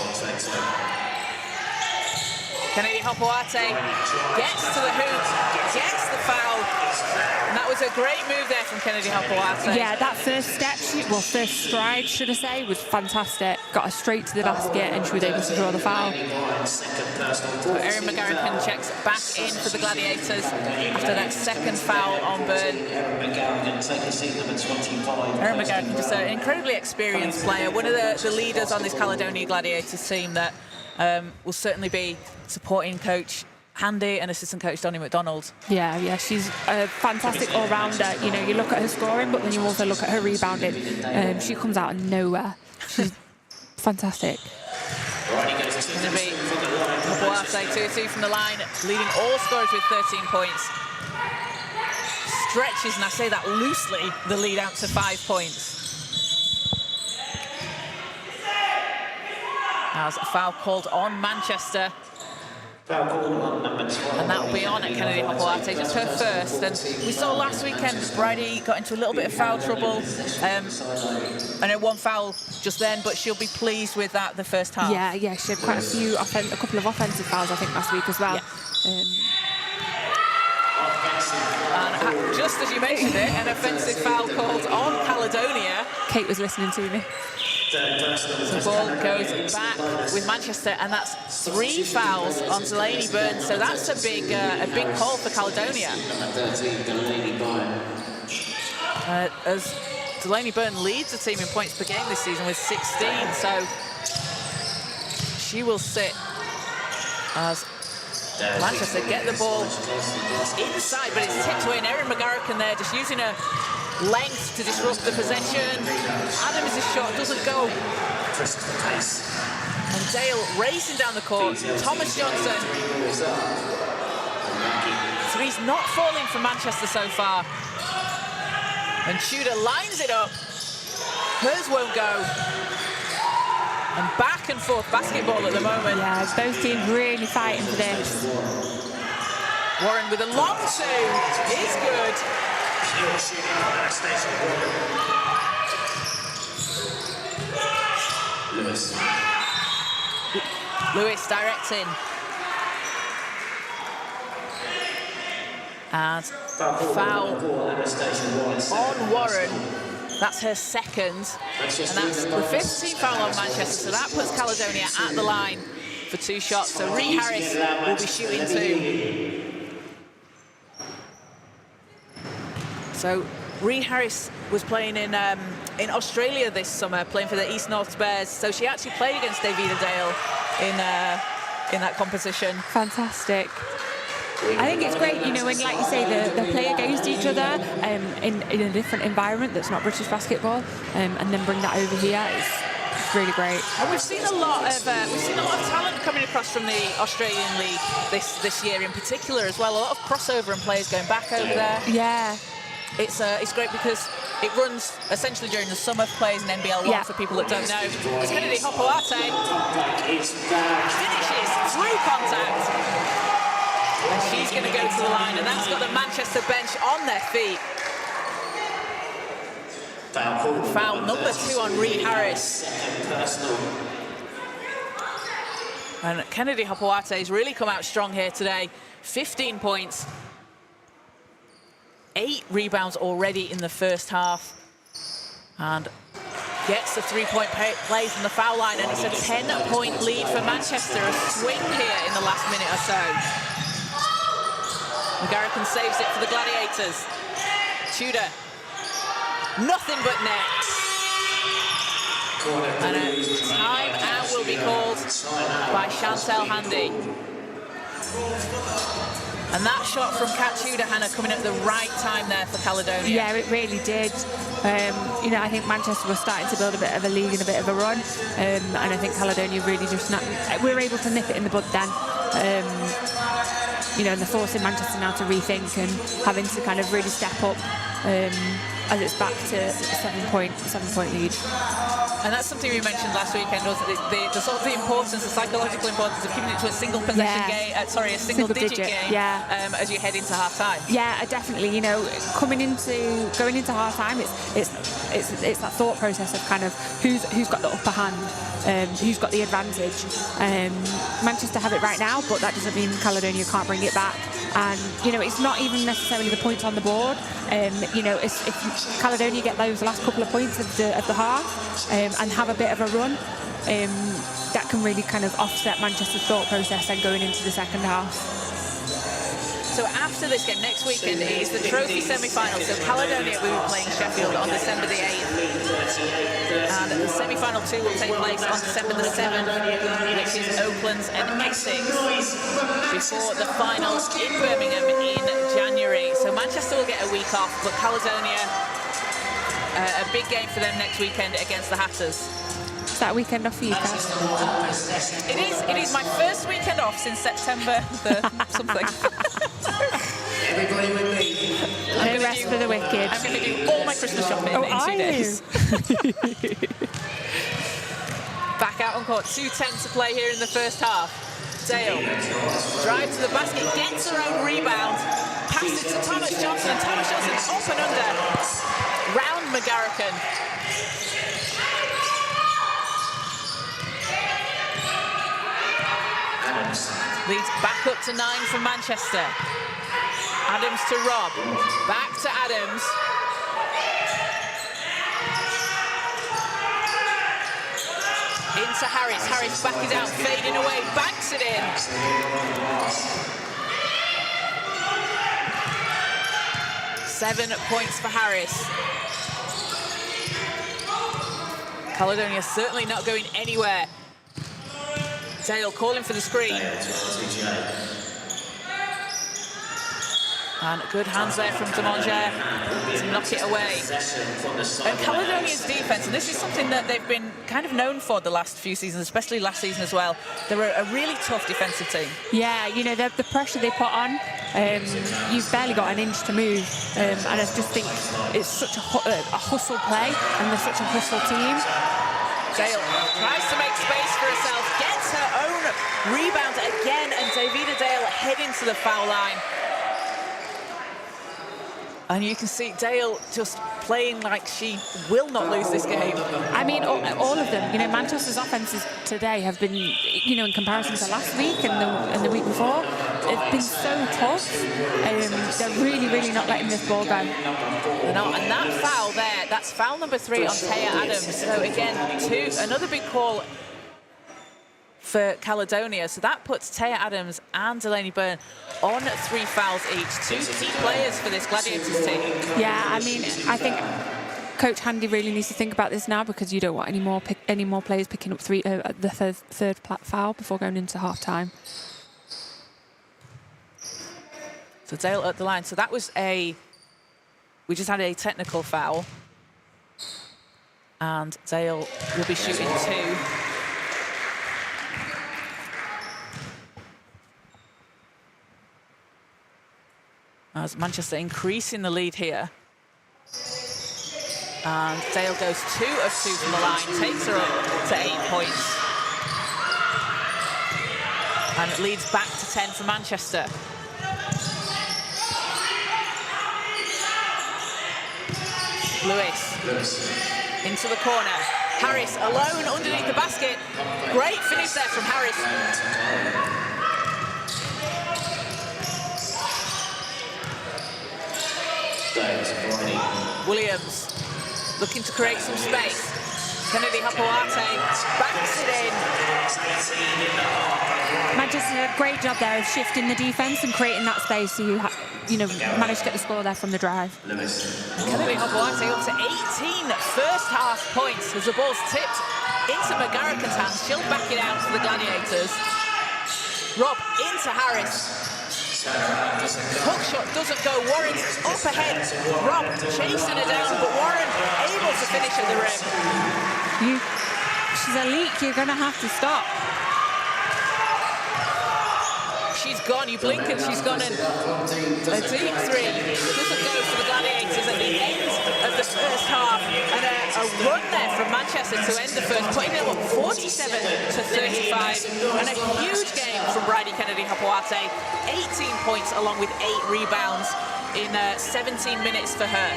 Kennedy-Hopewate gets to the hoop, gets the foul, and that was a great move there from Kennedy-Hopewate. Yeah, that first step, first stride, should I say, was fantastic. Got her straight to the basket, and she was able to draw the foul. So Erin McGarrigan checks back in for the Gladiators after that 2nd foul on Byrne. Erin McGarrigan, just an incredibly experienced player, one of the leaders on this Caledonia Gladiators team that will certainly be supporting coach Handy and assistant coach Donnie McDonald. Yeah, she's a fantastic all-rounder. You know, you look at her scoring, but then you also look at her rebounding. She comes out of nowhere. She's fantastic. Going to be Hopewate 2-2 from the line, leading all scorers with 13 points. Stretches, and I say that loosely, the lead out to 5 points. Now there's a foul called on Manchester. And that'll be on at Kennedy-Hopewate, just her first. And we saw last weekend Bridie got into a little bit of foul trouble. I know 1 foul just then, but she'll be pleased with that the first half. Yeah, she had quite a couple of offensive fouls, I think, last week as well. Yeah. And just as you mentioned it, an offensive foul called on Caledonia. Kate was listening to me. The ball goes back with Manchester, and that's 3 fouls on Delaney Burns. So that's a big call for Caledonia. As Delaney Burns leads the team in points per game this season with 16, so she will sit as Manchester get the ball inside, but it's tipped away, and Erin McGarrican there just using her length to disrupt the possession. Adams' shot doesn't go. And Dale racing down the court. Thomas Johnson. So he's not falling for Manchester so far. And Tudor lines it up. Hers won't go. And back and forth basketball at the moment. Yeah, both teams really fighting for this. Warren with a long two is good. Lewis directing. And foul on Warren. That's her second. And that's the 5th team foul on Manchester. So that puts Caledonia at the line for 2 shots. So Ree Harris will be shooting 2. So Ree Harris was playing in Australia this summer, playing for the East North Bears. So she actually played against Davida Dale in that competition. Fantastic. I think it's great, you know, when, like you say, they play against each other in a different environment that's not British basketball, and then bring that over here. It's really great. And we've seen a lot of talent coming across from the Australian League this year in particular as well. A lot of crossover and players going back over there. Yeah. It's great because it runs essentially during the summer, plays in NBL 1 for people that don't know. It's Kennedy Hopoate finishes through contact. And she's going to go to the line, and that's got the Manchester bench on their feet. Foul number 2 on Ree Harris. And Kennedy Hopoate's really come out strong here today. 15 points. 8 rebounds already in the first half. And gets the 3-point play from the foul line, and it's a 10-point lead for Manchester. A swing here in the last minute or so. McGarrican saves it for the Gladiators. Tudor, nothing but net. And a timeout will be called by Chantel Handy. And that shot from Kat Tudor, Hannah, coming at the right time there for Caledonia. Yeah, it really did. You know, I think Manchester was starting to build a bit of a lead and a bit of a run. And I think Caledonia really just we were able to nip it in the bud then. You know, and they're forcing Manchester now to rethink and having to kind of really step up as it's back to a 7-point lead. And that's something we mentioned last weekend, was the sort of the importance, the psychological importance of keeping it to a single possession game, a single digit game, as you head into half time. Yeah, definitely. You know, going into half time, it's that thought process of kind of who's got the upper hand, who's got the advantage. Manchester have it right now, but that doesn't mean Caledonia can't bring it back. And you know, it's not even necessarily the points on the board. You know, if Caledonia get those last couple of points of the half and have a bit of a run, that can really kind of offset Manchester's thought process and going into the second half. So after this game, next weekend, is the trophy semi-final. So Caledonia will be playing Sheffield on December the 8th. And the semi-final 2 will take place on December the 7th, which is Oaklands and Essex, before the final in Birmingham in January. So Manchester will get a week off, but Caledonia, a big game for them next weekend against the Hatters. Is that a weekend off for you, Cass? It is my first weekend off since September the something. Everybody with me. No rest for the wicked. I'm going to do all my Christmas shopping in 2 days. Back out on court, 2:10 to play here in the first half. Dale, drive to the basket, gets her own rebound, passes it to Thomas Johnson, and Thomas Johnson up and under. Round McGarrican. Leads back up to 9 for Manchester. Adams to Rob. Back to Adams. into Harris. Harris backing down, fading away, banks it in. Seven points for Harris. Caledonia certainly not going anywhere. Dale calling for the screen. And good hands there from Demanger to knock it away. And Caledonia's defence, and this is something that they've been kind of known for the last few seasons, especially last season as well. They're a really tough defensive team. Yeah, you know, the pressure they put on, you've barely got an inch to move. And I just think it's such a hustle play, and they're such a hustle team. Dale tries to make space for herself, gets her own rebound again, and Davida Dale heading to the foul line. And you can see Dale just playing like she will not lose this game. I mean, all of them. You know, Manchester's offences today have been, you know, in comparison to last week and the week before, it's been so tough. They're really, really not letting this ball go. And that foul there, that's foul number 3 on Taya Adams. So again, another big call for Caledonia. So that puts Taya Adams and Delaney Byrne on 3 fouls each. 2 key players for this Gladiators team. Yeah, I mean, I think Coach Handy really needs to think about this now, because you don't want any more players picking up the third foul before going into half-time. So Dale at the line. So that was we just had a technical foul. And Dale will be shooting 2. As Manchester increasing the lead here. And Dale goes 2 of 2 from the line, takes her up to 8 points. And it leads back to 10 for Manchester. Lewis into the corner. Harris alone underneath the basket. Great finish there from Harris. Williams looking to create some space. Kennedy Hapuate backs it in. Manchester did a great job there of shifting the defence and creating that space, so you know, managed to get the score there from the drive. Kennedy Hapuate up to 18 first half points as the ball's tipped into McGarrican's hands. She'll back it out to the Gladiators. Rob into Harris. Hook shot doesn't go. Warren's up ahead. Rob chasing her down, but Warren able to finish at the rim. She's a leak. You're going to have to stop. She's gone. You blink and she's gone in. A deep 3 doesn't go for the Gladiators at the end of the first half. And a run there from Manchester to end the first, putting them up 47 to 35. And a huge game from Bridie Kennedy Hapuate. 18 points along with 8 rebounds in 17 minutes for her.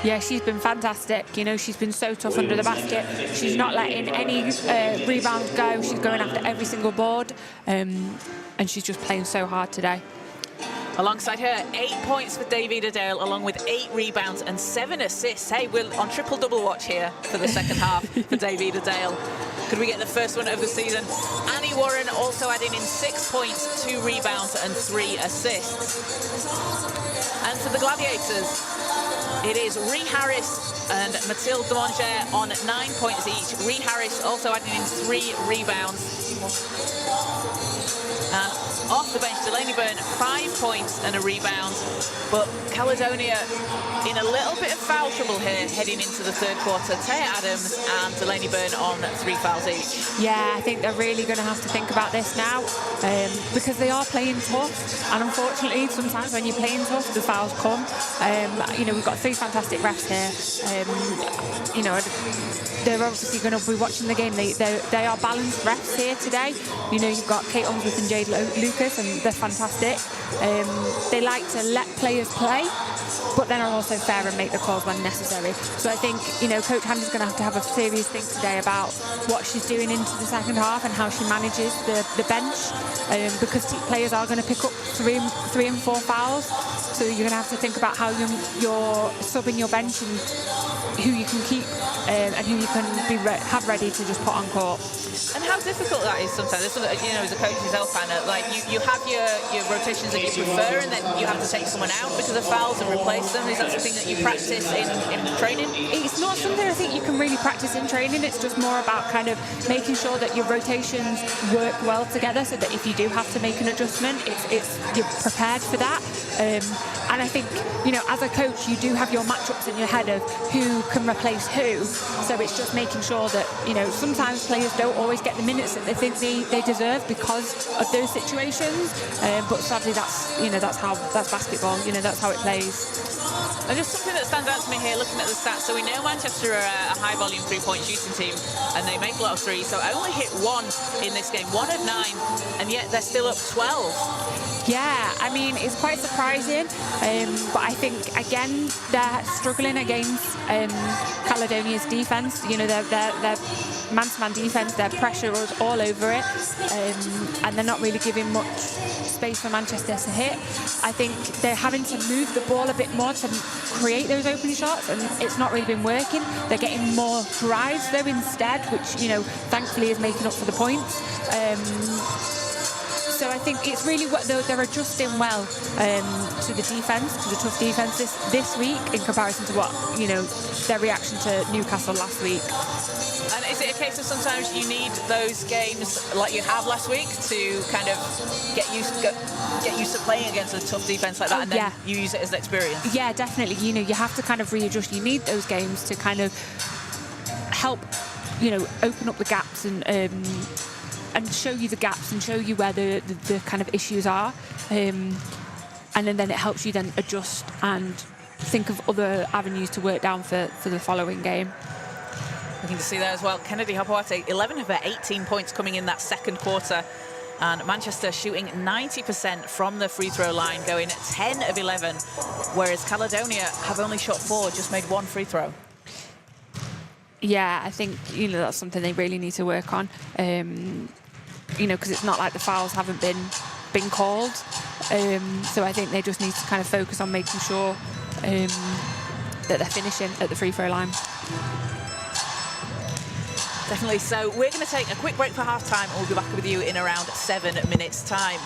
Yeah, she's been fantastic. You know, she's been so tough under the basket. She's not letting any rebounds go. She's going after every single board. And she's just playing so hard today. Alongside her, 8 points for Davida Dale, along with 8 rebounds and 7 assists. Hey, we're on triple-double watch here for the second half for Davida Dale. Could we get the first one of the season? Annie Warren also adding in 6 points, 2 rebounds and 3 assists. And for the Gladiators, it is Rhee Harris and Mathilde Demanger on 9 points each. Rhee Harris also adding in 3 rebounds. And off the bench, Delaney Byrne, 5 points and a rebound. But Caledonia in a little bit of foul trouble here heading into the third quarter. Taya Adams and Delaney Byrne on 3 fouls each. Yeah, I think they're really going to have to think about this now, because they are playing tough. And unfortunately, sometimes when you're playing tough, the fouls come. You know, we've got 3 fantastic refs here. You know, they're obviously going to be watching the game. They are balanced refs here today. You know, you've got Kate Unsworth and Jade Lucas, and they're fantastic. They like to let players play, but then are also fair and make the calls when necessary. So I think, you know, Coach Handy's going to have a serious think today about what she's doing into the second half and how she manages the bench, because players are going to pick up 3 and 4 fouls. So you're going to have to think about how you're subbing your bench and who you can keep and who you can have ready to just put on court. And how difficult that is sometimes. You know, as a coach yourself, Hannah, like you have your rotations that you prefer, and then you have to take someone out because of fouls and replace them. Is that something that you practice in training? It's not something I think you can really practice in training. It's just more about kind of making sure that your rotations work well together, so that if you do have to make an adjustment, you're prepared for that. And I think, you know, as a coach, you do have your matchups in your head of who can replace who. So it's just making sure that, you know, sometimes players don't always get the minutes that they think they deserve because of those situations. But sadly, that's basketball. You know, that's how it plays. And just something that stands out to me here, looking at the stats. So we know Manchester are a high-volume three-point shooting team, and they make a lot of threes. So I only hit one in this game, 1 of 9, and yet they're still up 12. Yeah, I mean, it's quite surprising, but I think, again, they're struggling against Caledonia's defence. You know, their man-to-man defence, their pressure is all over it, and they're not really giving much space for Manchester to hit. I think they're having to move the ball a bit more to create those open shots, and it's not really been working. They're getting more drives, though, instead, which, you know, thankfully is making up for the points. So I think it's really what they're adjusting well to the defence, to the tough defence this week in comparison to what, you know, their reaction to Newcastle last week. And is it a case of sometimes you need those games like you have last week to kind of get used to playing against a tough defence like that, and then you use it as an experience? Yeah, definitely. You know, you have to kind of readjust. You need those games to kind of help, you know, open up the gaps and show you the gaps and show you where the kind of issues are, and then it helps you then adjust and think of other avenues to work down for the following game. Looking to see there as well, Kennedy Hopawate, 11 of her 18 points coming in that second quarter, and Manchester shooting 90% from the free throw line, going 10 of 11, whereas Caledonia have only shot 4, just made 1 free throw. Yeah, I think, you know, that's something they really need to work on. You know, because it's not like the fouls haven't been called. So I think they just need to kind of focus on making sure that they're finishing at the free throw line. Definitely. So we're going to take a quick break for half time, and we'll be back with you in around 7 minutes' time.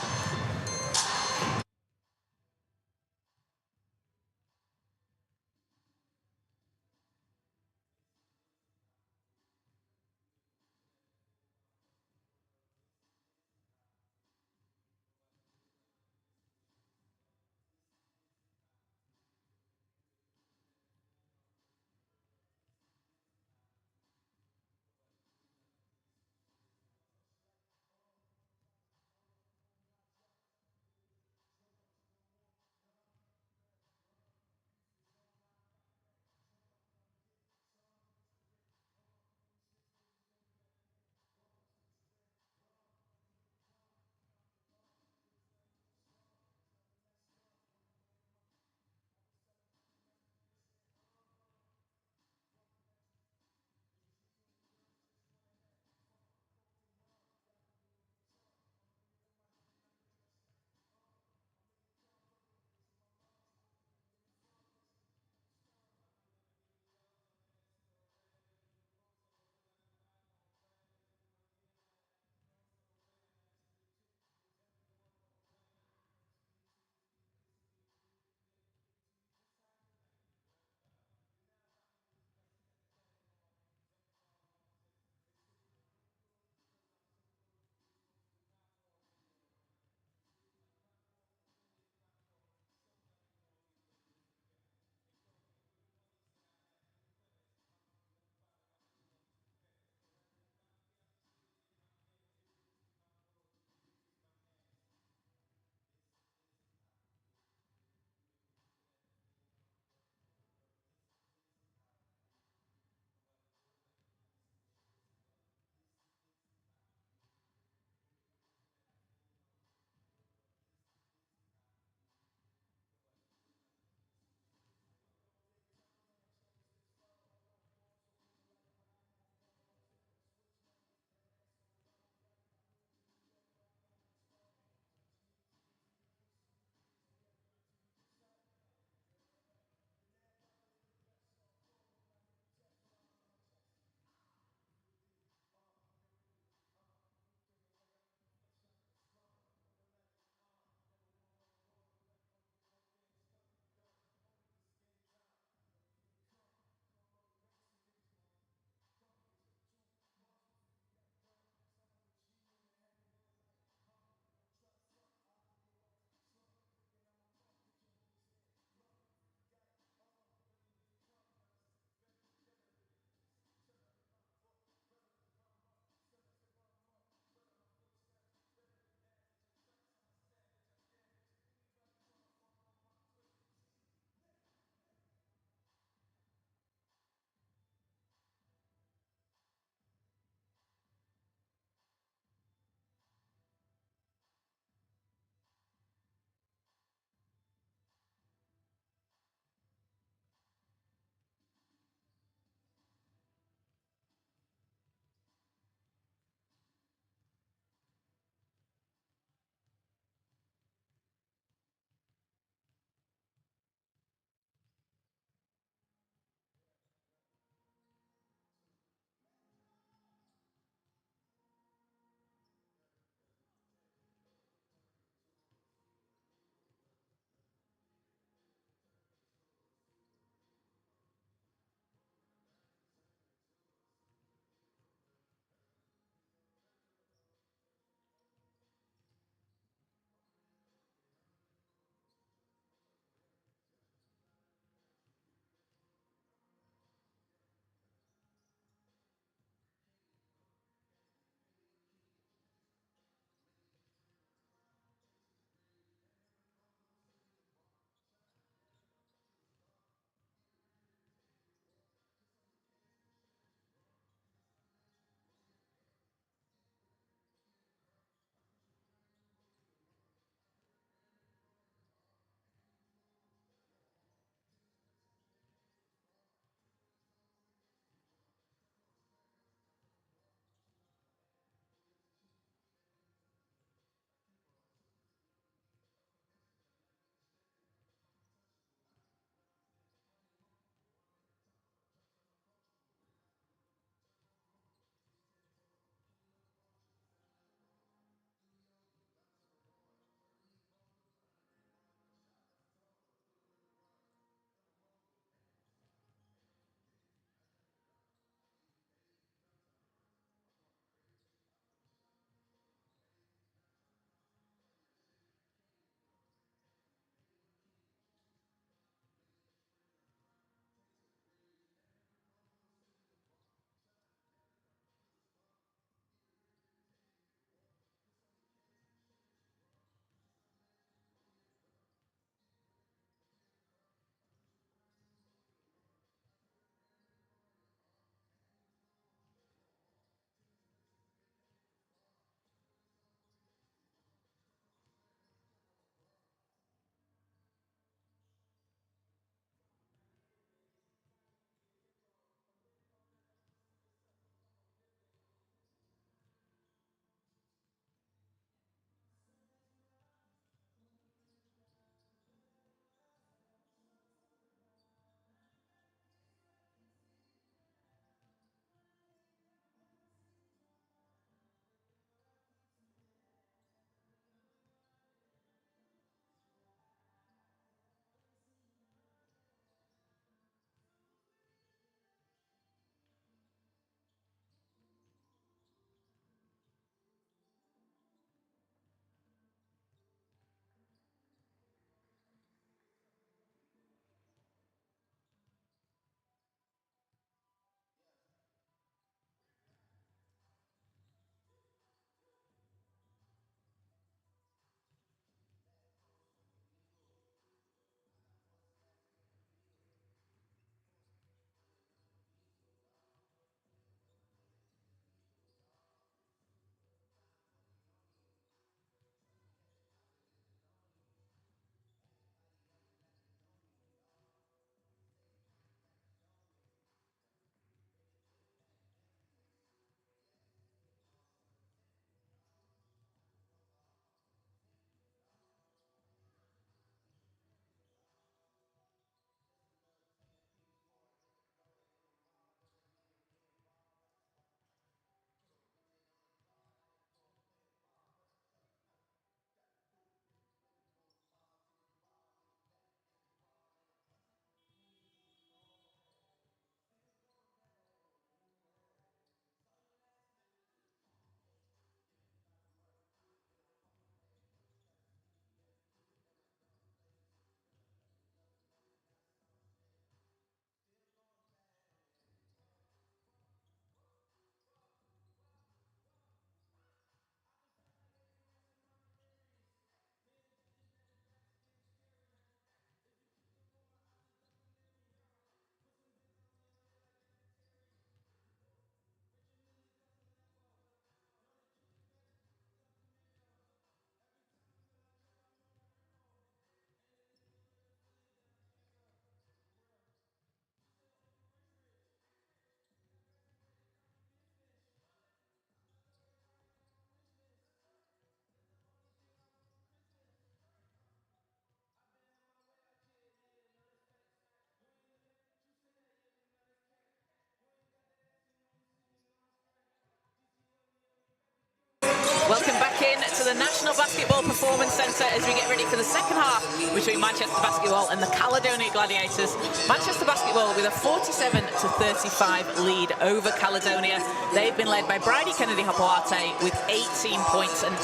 the National Basketball Performance Centre as we get ready for the second half between Manchester Basketball and the Caledonia Gladiators. Manchester Basketball with a 47-35 lead over Caledonia. They've been led by Bridie Kennedy-Hopoate with 18 points and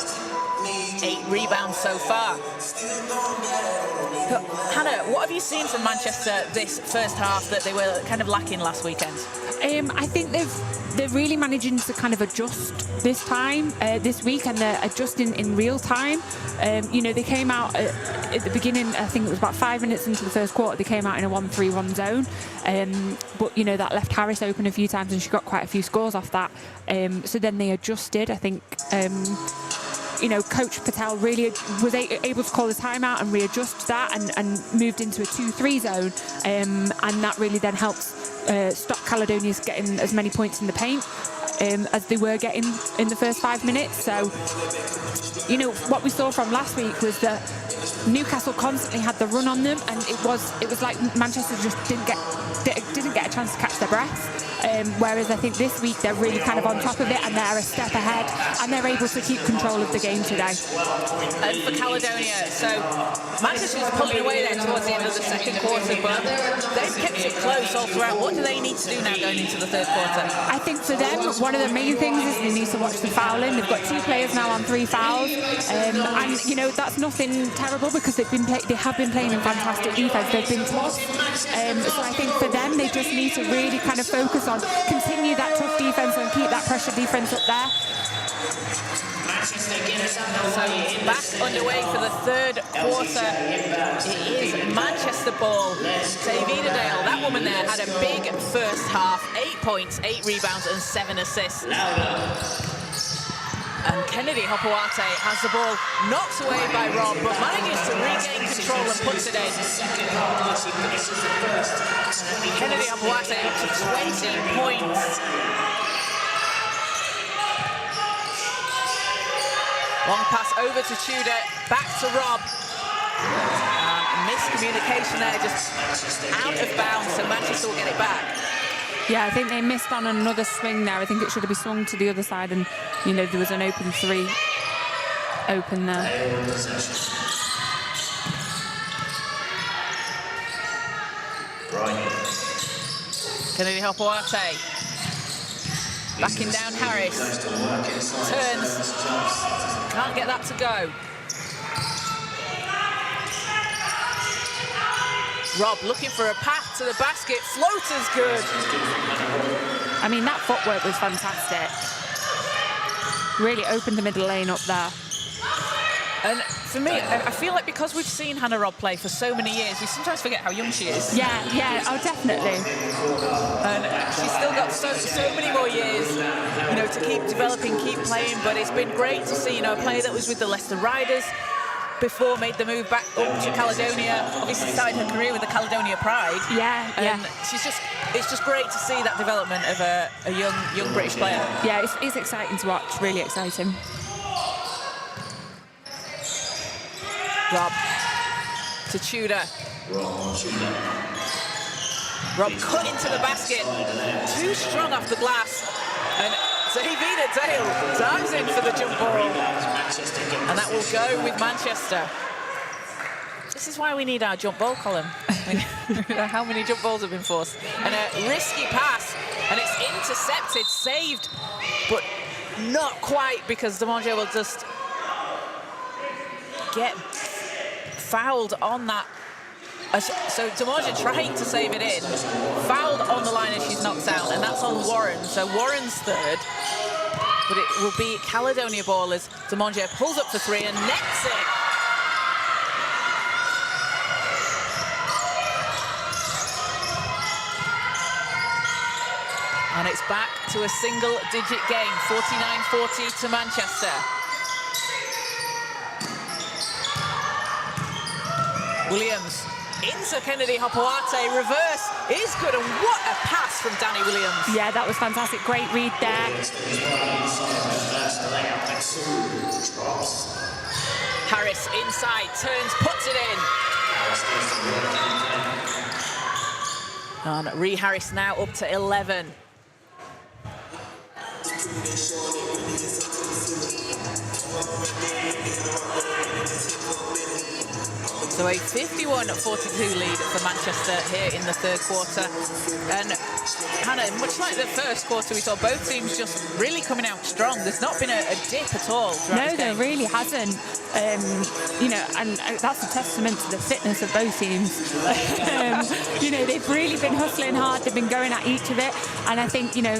8 rebounds so far. Hannah, what have you seen from Manchester this first half that they were kind of lacking last weekend? I think they're really managing to kind of adjust this time, this week, and they're adjusting in real time. You know, they came out at the beginning, I think it was about 5 minutes into the first quarter, they came out in a 1-3-1 zone. But, you know, that left Harris open a few times and she got quite a few scores off that. So then they adjusted, I think. You know, Coach Patel really was able to call the timeout and readjust that and moved into a 2-3 zone. And that really then helped stop Caledonia's getting as many points in the paint as they were getting in the first 5 minutes. So, you know, what we saw from last week was that Newcastle constantly had the run on them, and it was like Manchester just didn't get a chance to catch their breath. Whereas I think this week they're really kind of on top of it and they're a step ahead and they're able to keep control of the game today. And for Caledonia, so Manchester's pulling away there towards the end of the second quarter, but they've kept it close all throughout. What do they need to do now going into the third quarter? I think for them, one of the main things is they need to watch the fouling. They've got 2 players now on 3 fouls, and you know that's nothing terrible because they have been playing in fantastic defense. They've been tough, so I think for them they just need to really kind of focus on continue that tough defense and keep that pressure defense up there. So back underway for the third quarter. It is Manchester ball. Davina Dale, that woman there, had a big first half. 8 points, 8 rebounds and 7 assists. And Kennedy-Hopoate has the ball knocked away by Rob, but manages to regain control and puts it in. Kennedy-Hopoate up to 20 points. Long pass over to Tudor, back to Rob. Miscommunication there, just out of bounds, so Manchester will get it back. Yeah, I think they missed on another swing there. I think it should have been swung to the other side, and you know there was an open 3 open there. Kennedy-Hopoate backing down Harris. Turns, can't get that to go. Rob looking for a path to the basket. Floater's good. I mean, that footwork was fantastic. Really opened the middle lane up there. And for me, I feel like because we've seen Hannah Robb play for so many years, we sometimes forget how young she is. Yeah, oh, definitely. And she's still got so many more years, you know, to keep developing, keep playing. But it's been great to see, you know, a player that was with the Leicester Riders before made the move back up to Caledonia. Obviously started her career with the Caledonia Pride. Yeah. It's just great to see that development of a young British player. Yeah, it's exciting to watch. Really exciting. Rob to Tudor. Rob cut into the basket. Too strong off the glass. And Davina Dale dives in for the jump ball. And that will go with Manchester. This is why we need our jump ball column. How many jump balls have been forced? And a risky pass. And it's intercepted, saved, but not quite because Demonge will just get fouled on that. So Demonge trying to save it in, fouled on the line as she's knocked out, and that's on Warren. So Warren's third, but it will be Caledonia ball as Demonge pulls up for 3 and nets it. And it's back to a single-digit game, 49-40 to Manchester. Williams into Kennedy-Hopoate, reverse is good, and what a pass from Danny Williams. Yeah, that was fantastic, great read there. Harris inside, turns, puts it in. And Ree Harris now up to 11. So a 51-42 lead for Manchester here in the third quarter. And Hannah, much like the first quarter, we saw both teams just really coming out strong. There's not been a dip at all. No, there really hasn't. You know, and that's a testament to the fitness of both teams. You know, they've really been hustling hard. They've been going at each of it. And I think, you know,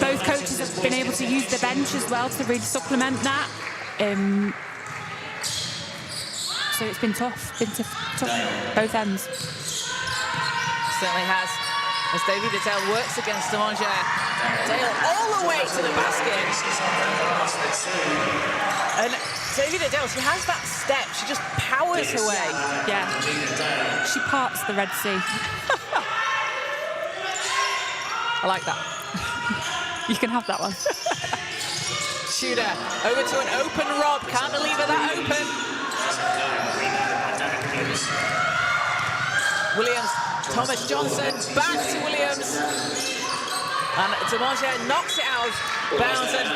both coaches have been able to use the bench as well to really supplement that. So it's been tough, both ends. Certainly has. As David Adele works against Demanger. Dale all the way to the basket. And David Adele, she has that step. She just powers her way. Yeah. She parts the Red Sea. I like that. You can have that one. Shooter over to an open Rob. Can't leave her that open. Williams, Thomas Johnson, back to Williams. And Demanger knocks it out of bounds. And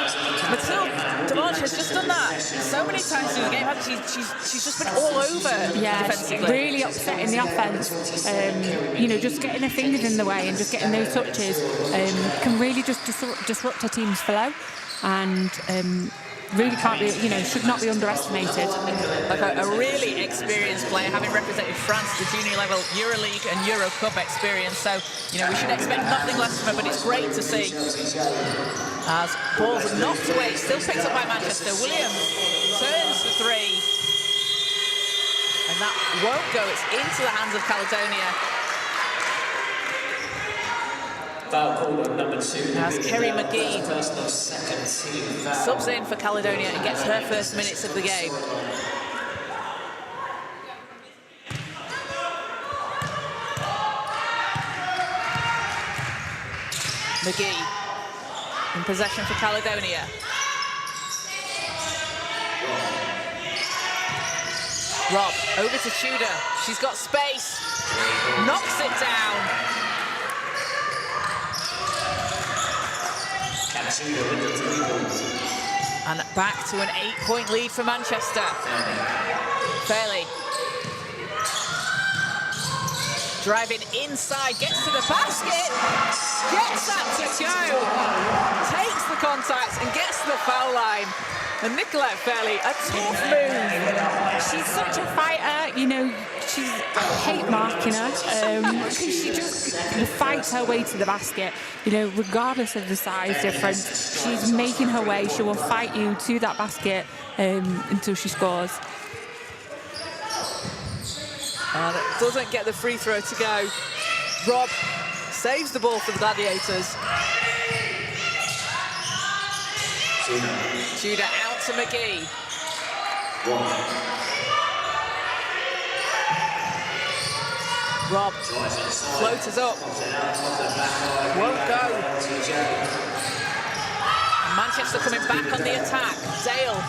Mathilde Demanger has just done that so many times through the game, hasn't she? She's just been all over defensively. Really upsetting the offense. You know, just getting her fingers in the way and just getting those touches can really just disrupt her team's flow. And really can't be, you know, should not be underestimated. Like a really experienced player, having represented France at the junior level, EuroLeague and Euro Cup experience. So, you know, we should expect nothing less from her, but it's great to see. As balls knocked away, still picked up by Manchester. Williams turns for three. And that won't go, it's into the hands of Caledonia. Foul call on number 2. As Kerry McGee Personal second team foul. subs in for Caledonia and gets her first minutes of the game. McGee in possession for Caledonia. Rob over to Tudor. She's got space. Knocks it down. And back to an 8-point lead for Manchester. Fairley driving inside, gets to the basket, gets that to go, takes the contact and gets to the foul line. And Nicolette Fairley, a tough move. She's such a fighter, you know, I hate marking her, because she just fights her way to the basket, you know, regardless of the size difference. She's making her way, she will fight you to that basket until she scores. And it doesn't get the free throw to go. Rob saves the ball for the Gladiators. Tudor out to McGee. Rob floaters up. Won't go. And Manchester coming back on the attack. Dale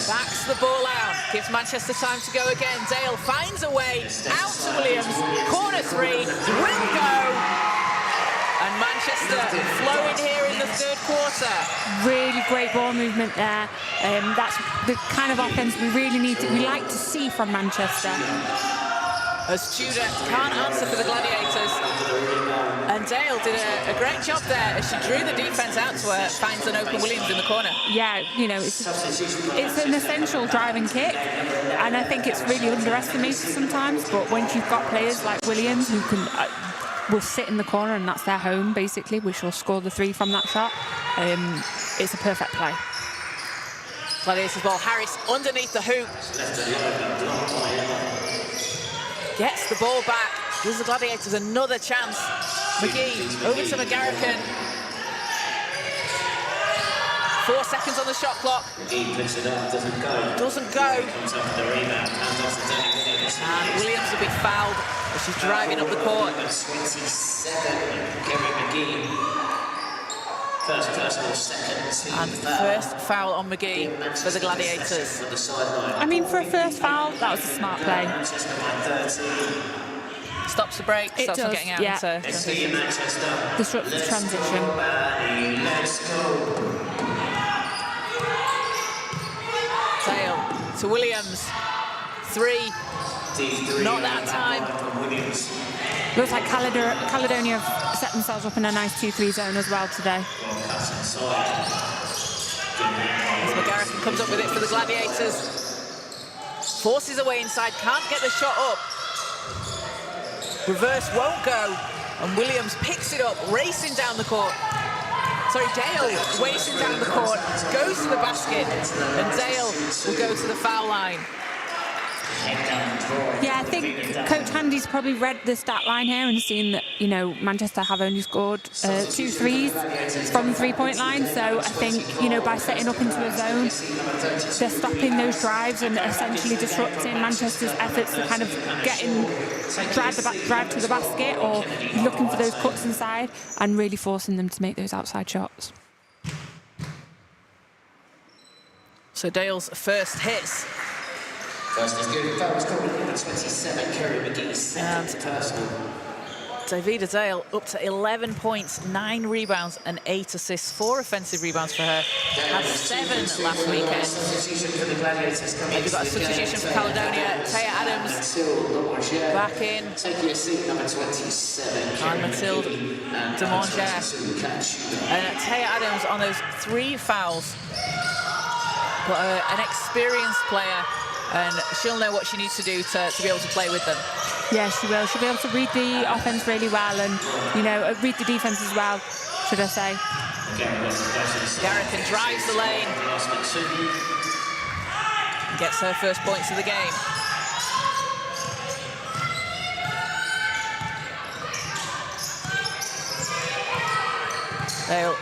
backs the ball out. Gives Manchester time to go again. Dale finds a way out to Williams. Corner three. Will go. And Manchester flowing here in the third quarter. Really great ball movement there. That's the kind of offense we really need we like to see from Manchester. As Tudor can't answer for the Gladiators. And Dale did a great job there as she drew the defense out to her, finds an open Williams in the corner. Yeah, you know, it's an essential driving kick, and I think it's really underestimated sometimes, but when you've got players like Williams who can will sit in the corner and that's their home basically, which will score the three from that shot, it's a perfect play. Gladiators ball, Harris underneath the hoop. Gets the ball back, gives the Gladiators another chance. McGee over to McGarrican. 4 seconds on the shot clock. McGee puts it up, doesn't go. Doesn't go. Comes up for the rebound, hands off to Danny Williams. And Williams will be fouled as she's driving up the court. 27, Kerry McGee. First personal, second team And foul. first foul on McGee for the Gladiators. For the sideline. I mean, for a first foul, that was a smart play. Manchester by 13. Stops the break, It stops them does, getting out yeah. into Let's see you, Manchester. Disrupt the transition. Let's go. Dale to Williams. 3. Not that time. Looks like Caledonia have set themselves up in a nice 2-3 zone as well today. As McGarrigan comes up with it for the Gladiators. Forces away inside, can't get the shot up. Reverse won't go, and Williams picks it up, racing down the court. Sorry, Dale racing down the court, goes to the basket, and Dale will go to the foul line. Yeah, I think Coach Handy's probably read the stat line here and seen that, you know, Manchester have only scored 2 threes from the three-point line. So I think, you know, by setting up into a zone, they're stopping those drives and essentially disrupting Manchester's efforts to kind of drive to the basket or looking for those cuts inside and really forcing them to make those outside shots. So Dale's first hits. First is good. Foul was called number 27, Kerry McGee, second personal. Davida Dale up to 11 points, 9 rebounds and 8 assists, 4 offensive rebounds for her. Had 7 last weekend. Substitution for the Gladiators coming. We've got a substitution for Caledonia. Taya Adams back in. Take your seat, number 27. And Mathilde Demangere. And Taya Adams on those 3 fouls. But an experienced player, and she'll know what she needs to do to be able to play with them. Yeah, she will. She'll be able to read the offense really well and, you know, read the defense as well, should I say. Garrican drives the lane. Gets her first points of the game. Dale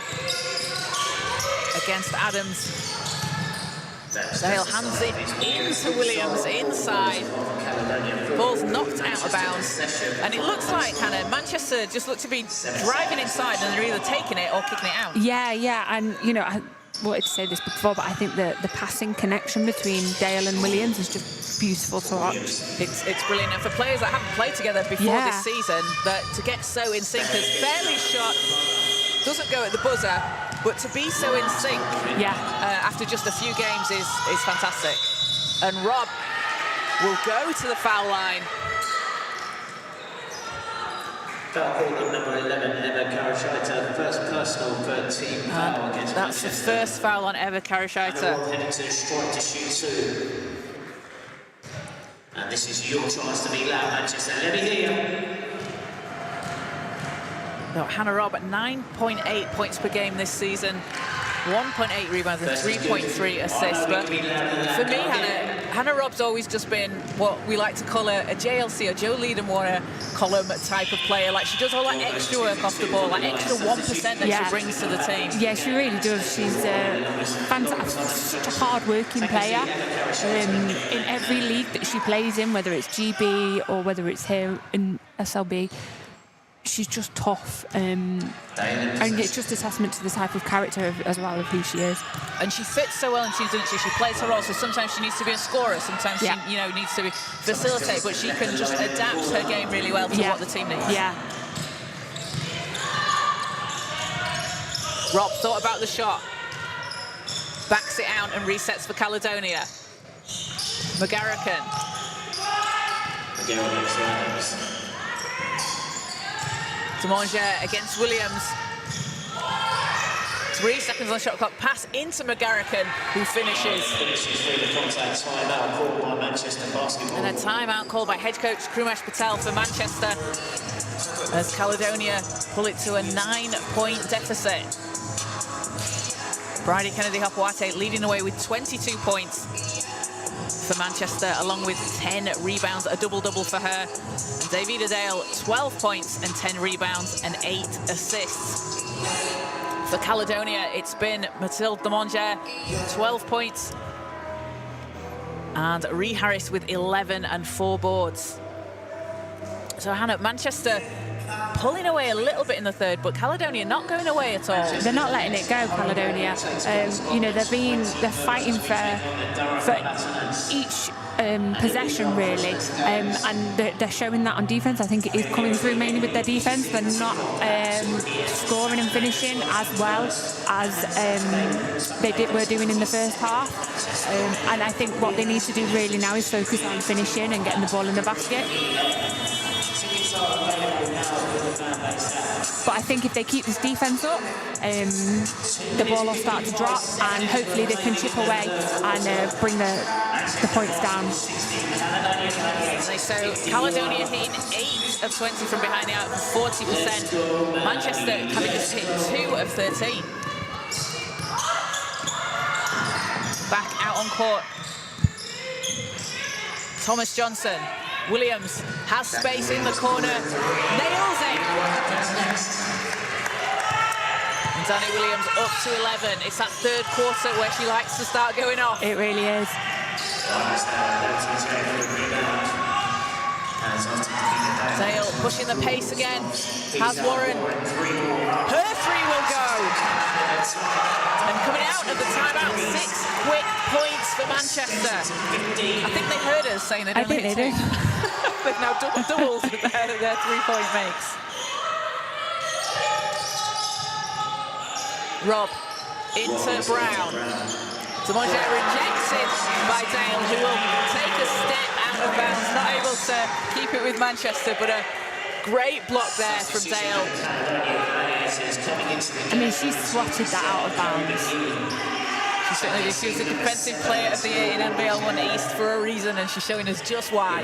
against Adams. Dale hands it into Williams inside. Ball's knocked out of bounds. And it looks like, Hannah, Manchester just look to be driving inside and they're either taking it or kicking it out. Yeah. And, you know, I wanted to say this before, but I think the passing connection between Dale and Williams is just beautiful to watch. It's brilliant. And for players that haven't played together before this season, that to get so in sync, as fairly shot, doesn't go at the buzzer, but to be so in sync after just a few games is fantastic. And Rob will go to the foul line. Foul called on number 11, Emma Karashita. First personal for team foul against That's the first foul on Eva Karashita. Heading to strike to shoot 2. And this is your chance to be loud, Manchester. Let me hear you. No, Hannah Robb at 9.8 points per game this season, 1.8 rebounds and 3.3 assists. But for me, Hannah Robb's always just been what we like to call a JLC, or Joe Leaden-Warner column type of player. Like, she does all that extra work off the ball, that extra 1% that she brings to the team. Yeah, she really does. She's fantastic, such a hard-working player. In every league that she plays in, whether it's GB or whether it's here in SLB, she's just tough, and it's just a testament to the type of character as well of who she is. And she fits so well in teams, doesn't she? She plays her role, so sometimes she needs to be a scorer, sometimes she, you know, needs to facilitate, but she can just adapt her game really well to what the team needs. Yeah. Rob thought about the shot, backs it out and resets for Caledonia. McGarrican. Demangere against Williams. 3 seconds on the shot clock. Pass into McGarrican, who finishes. Timeout called by Manchester Basketball. And a timeout called by head coach Krumesh Patel for Manchester, as Caledonia pull it to a 9-point deficit. Bridie Kennedy-Hopewate leading away with 22 points for Manchester, along with 10 rebounds, a double-double for her. And Davida Dale, 12 points and 10 rebounds and 8 assists. For Caledonia, it's been Mathilde Demangere, 12 points, and Rhee Harris with 11 and 4 boards. So, Hannah, Manchester pulling away a little bit in the third, but Caledonia not going away at all. They're not letting it go, Caledonia. You know, they're fighting for each possession really, and they're showing that on defence. I think it is coming through mainly with their defence. They're not scoring and finishing as well as were doing in the first half, and I think what they need to do really now is focus on finishing and getting the ball in the basket. But I think if they keep this defence up, the ball will start to drop, and hopefully they can chip away and bring the points down. So Caledonia hitting 8 of 20 from behind the arc for 40%. Manchester having just hit 2 of 13. Back out on court. Thomas Johnson. Williams has space in the corner, nails it. And Danny Williams up to 11. It's that third quarter where she likes to start going off. It really is. Dale pushing the pace again. Has Warren. Her three will go. And coming out of the timeout, 6 quick points for Manchester. I think they heard us saying they'd only hit 2. They've now doubled their 3-point makes. Rob into Brown. Demonge rejected by Dale, who will take a step out of bounds, not able to keep it with Manchester, but a great block there from Dale. I mean, she swatted that out of bounds. She certainly did. She was the defensive player of the year in NBL 1 East for a reason, and she's showing us just why.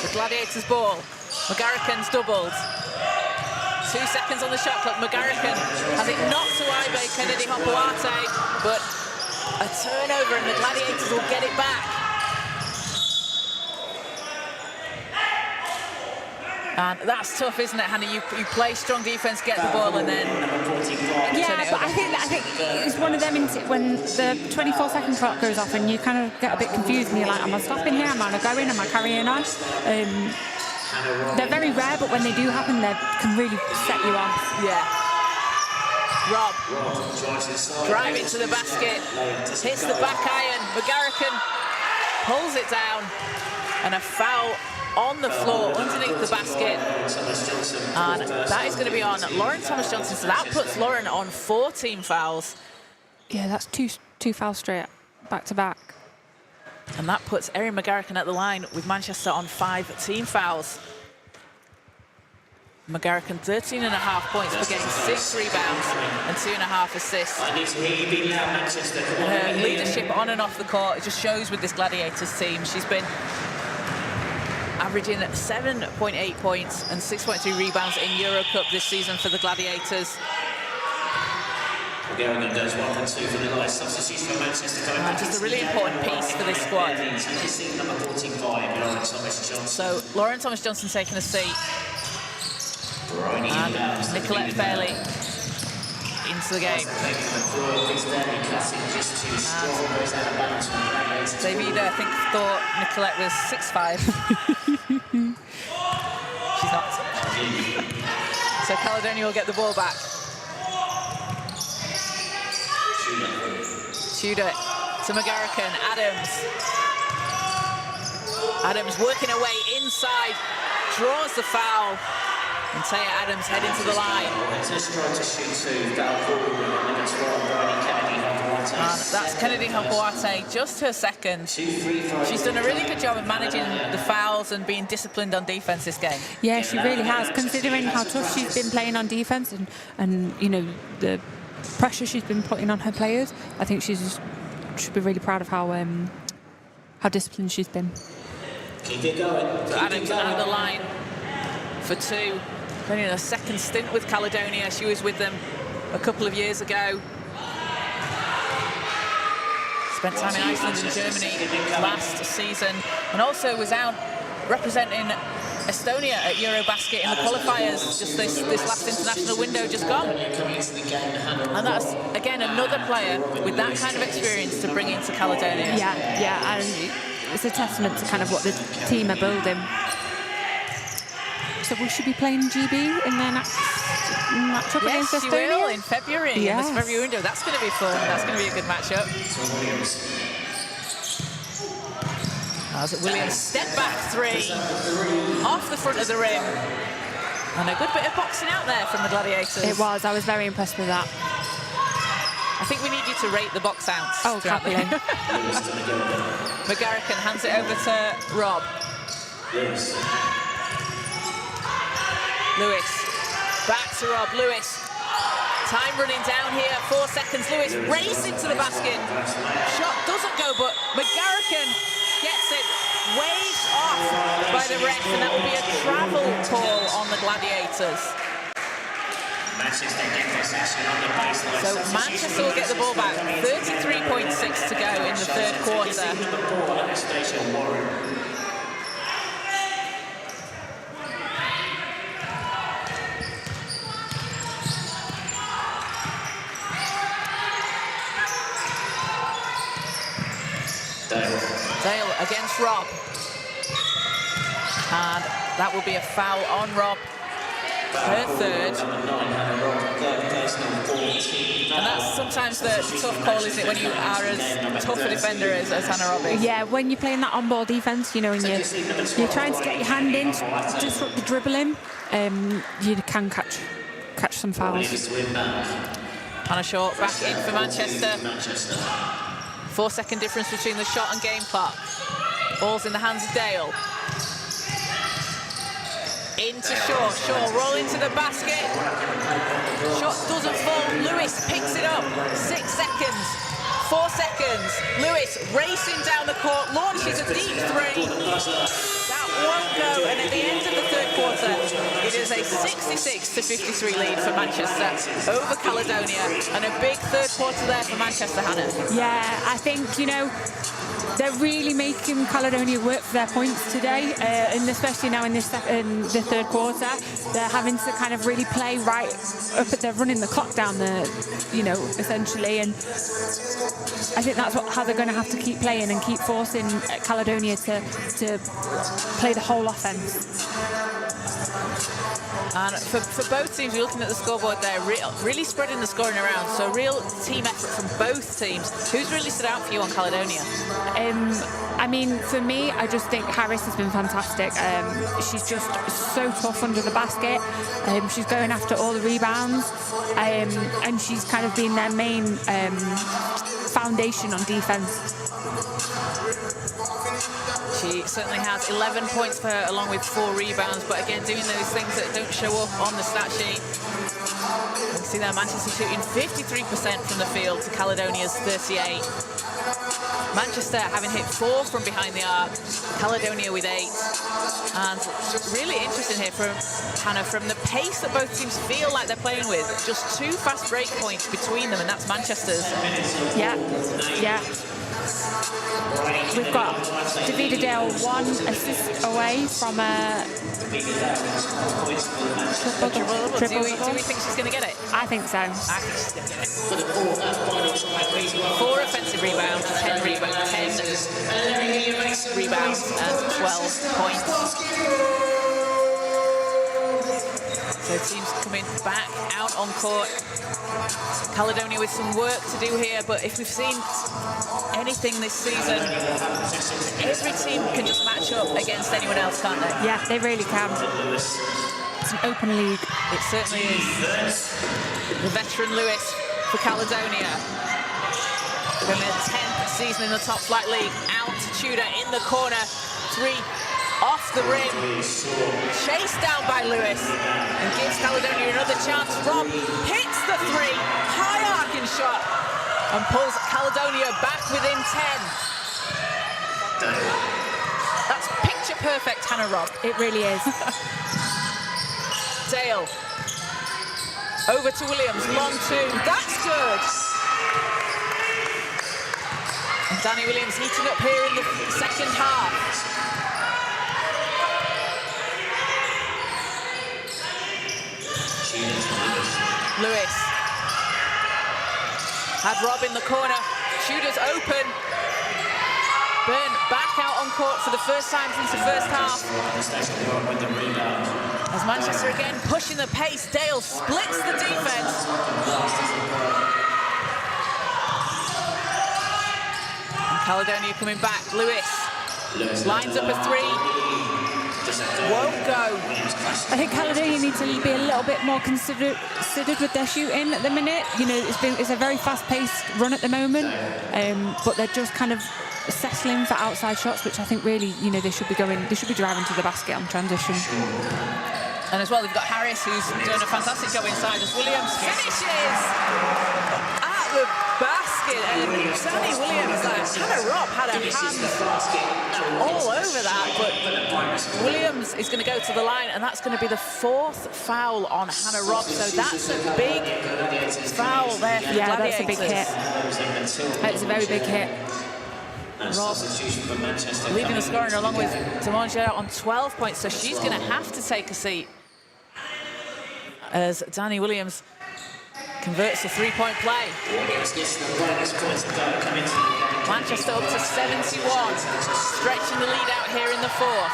The Gladiators ball. McGarrican's doubled. 2 seconds on the shot clock. McGarrican has it knocked away by Kennedy Hopoate, but a turnover and the Gladiators will get it back. And that's tough, isn't it, Hannah? You play strong defence, get the ball, and then yeah, but I think it's one of them when the 24-second clock goes off and you kind of get a bit confused and you're like, am I stopping here? Am I going? Am I carrying on? They're very rare, but when they do happen, they can really set you off. Yeah. Rob, driving to the basket, hits the back iron. McGarrican pulls it down, and a foul on the floor underneath the basket, and that is going to be on Lauren Thomas-Johnson. So that puts Lauren on 4 team fouls. Yeah, that's two fouls straight back to back. And that puts Erin McGarrican at the line with Manchester on 5 team fouls. McGarrican 13.5 points per game, 6 rebounds and 2.5 assists. And her leadership on and off the court, it just shows with this Gladiators team. She's been averaging 7.8 points and 6.3 rebounds in Euro Cup this season for the Gladiators. Just a really important piece for this squad. So Lauren Thomas-Johnson taking a seat. And Nicolette Fairley into the game. David, I think, thought Nicolette was 6'5". She's not. So Caledonia will get the ball back. Tudor to McGarrican. Adams working her way inside, draws the foul. And Taya Adams heading to the line. And that's Kennedy Hopoate, just her second. She's done a really good job of managing the fouls and being disciplined on defence this game. Yeah, she really has, considering how tough she's been playing on defence and you know, the pressure she's been putting on her players. I think she should be really proud of how disciplined she's been. Keep it going. So Adams at the line for 2. Only in a second stint with Caledonia. She was with them a couple of years ago. Spent time in Iceland and Germany last season, and also was out representing Estonia at Eurobasket in the qualifiers just this last international window just gone. And that's, again, another player with that kind of experience to bring into Caledonia. Yeah, and it's a testament to kind of what the team are building. So will she be playing GB in their next matchup against Yes, she Estonia? will in February, in Yes. this February window. That's going to be fun. That's going to be a good matchup. As Williams step back 3 off the front of the rim. And a good bit of boxing out there from the Gladiators. It was. I was very impressed with that. I think we need you to rate the box outs. Oh, happily. McGarrican hands it over to Rob. Lewis. Back to Rob. Lewis. Time running down here. 4 seconds. Lewis racing to the basket. Shot doesn't go, but McGarrican gets it. Waved off by the ref, and that will be a travel call on the Gladiators. So Manchester will get the ball back. 33.6 to go in the third quarter. Dale against Rob. And that will be a foul on Rob. Her third. And that's sometimes the tough call, isn't it, when you are as tough a defender as Hannah Robb is? Yeah, when you're playing that on-ball defence, you know, and you're trying to get your hand in, disrupt the dribbling, you can catch some fouls. Hannah Short back in for Manchester. 4-second difference between the shot and game clock. Ball's in the hands of Dale. Into Shaw. Shaw rolling to the basket. Shot doesn't fall. Lewis picks it up. 6 seconds. 4 seconds. Lewis racing down the court, launches a deep 3. That won't go. And at the end of the third quarter, it is a 66-53 lead for Manchester over Caledonia. And a big third quarter there for Manchester, Hannah. Yeah, I think, you know, they're really making Caledonia work for their points today, and especially now in the third quarter, they're having to kind of really play right up. They're running the clock down there, you know, essentially, and I think that's how they're going to have to keep playing and keep forcing Caledonia to play the whole offense. And for both teams, you're looking at the scoreboard there, really spreading the scoring around. So real team effort from both teams. Who's really stood out for you on Caledonia? I mean, for me, I just think Harris has been fantastic. She's just so tough under the basket. She's going after all the rebounds, and she's kind of been their main foundation on defense. She certainly has 11 points for her, along with 4 rebounds, but again, doing those things that don't show up on the stat sheet. You can see there, Manchester shooting 53% from the field to Caledonia's 38. Manchester having hit 4 from behind the arc, Caledonia with 8. And really interesting here from Hannah, from the pace that both teams feel like they're playing with, just 2 fast break points between them, and that's Manchester's. Yeah. We've got Davida Dale 1 assist away from a triple. Do we think she's going to get it? I think so. I think she's going to get it. 4 offensive rebounds, 10 rebounds and 12 points. So teams coming back out on court. Caledonia with some work to do here, but if we've seen anything this season, every team can just match up against anyone else, can't they? Yeah, they really can. It's an open league. It certainly is. The veteran Lewis for Caledonia. From their 10th season in the top flight league, out to Tudor in the corner. 3 off the rim, chased down by Lewis, and gives Caledonia another chance. Rob hits the 3, high arcing shot, and pulls Caledonia back within 10. That's picture perfect, Hannah Robb. It really is. Dale, over to Williams, long 2, that's good. And Danny Williams heating up here in the second half. Lewis had Rob in the corner. Shooters open. Byrne back out on court for the first time since the first half. As Manchester again pushing the pace, Dale splits the defence. And Caledonia coming back. Lewis lines up a three. Won't go. I think Caledonia need to be a little bit more considered with their shooting at the minute. You know, it's a very fast-paced run at the moment, but they're just kind of settling for outside shots, which I think really, you know, they should be driving to the basket on transition. And as well, they've got Harris, who's doing a fantastic job inside as Williams finishes at the basket. And Danny Williams, Hannah Robb had her hands all over that, but Williams is going to go to the line, and that's going to be the 4th foul on Hannah Robb. So that's a big foul there for the Gladiators. That's a big hit. It's a very big hit. Robb leading the scoring along with Demonge on 12 points, so she's going to have to take a seat as Danny Williams converts a three-point play. Manchester up to 71, stretching the lead out here in the 4th.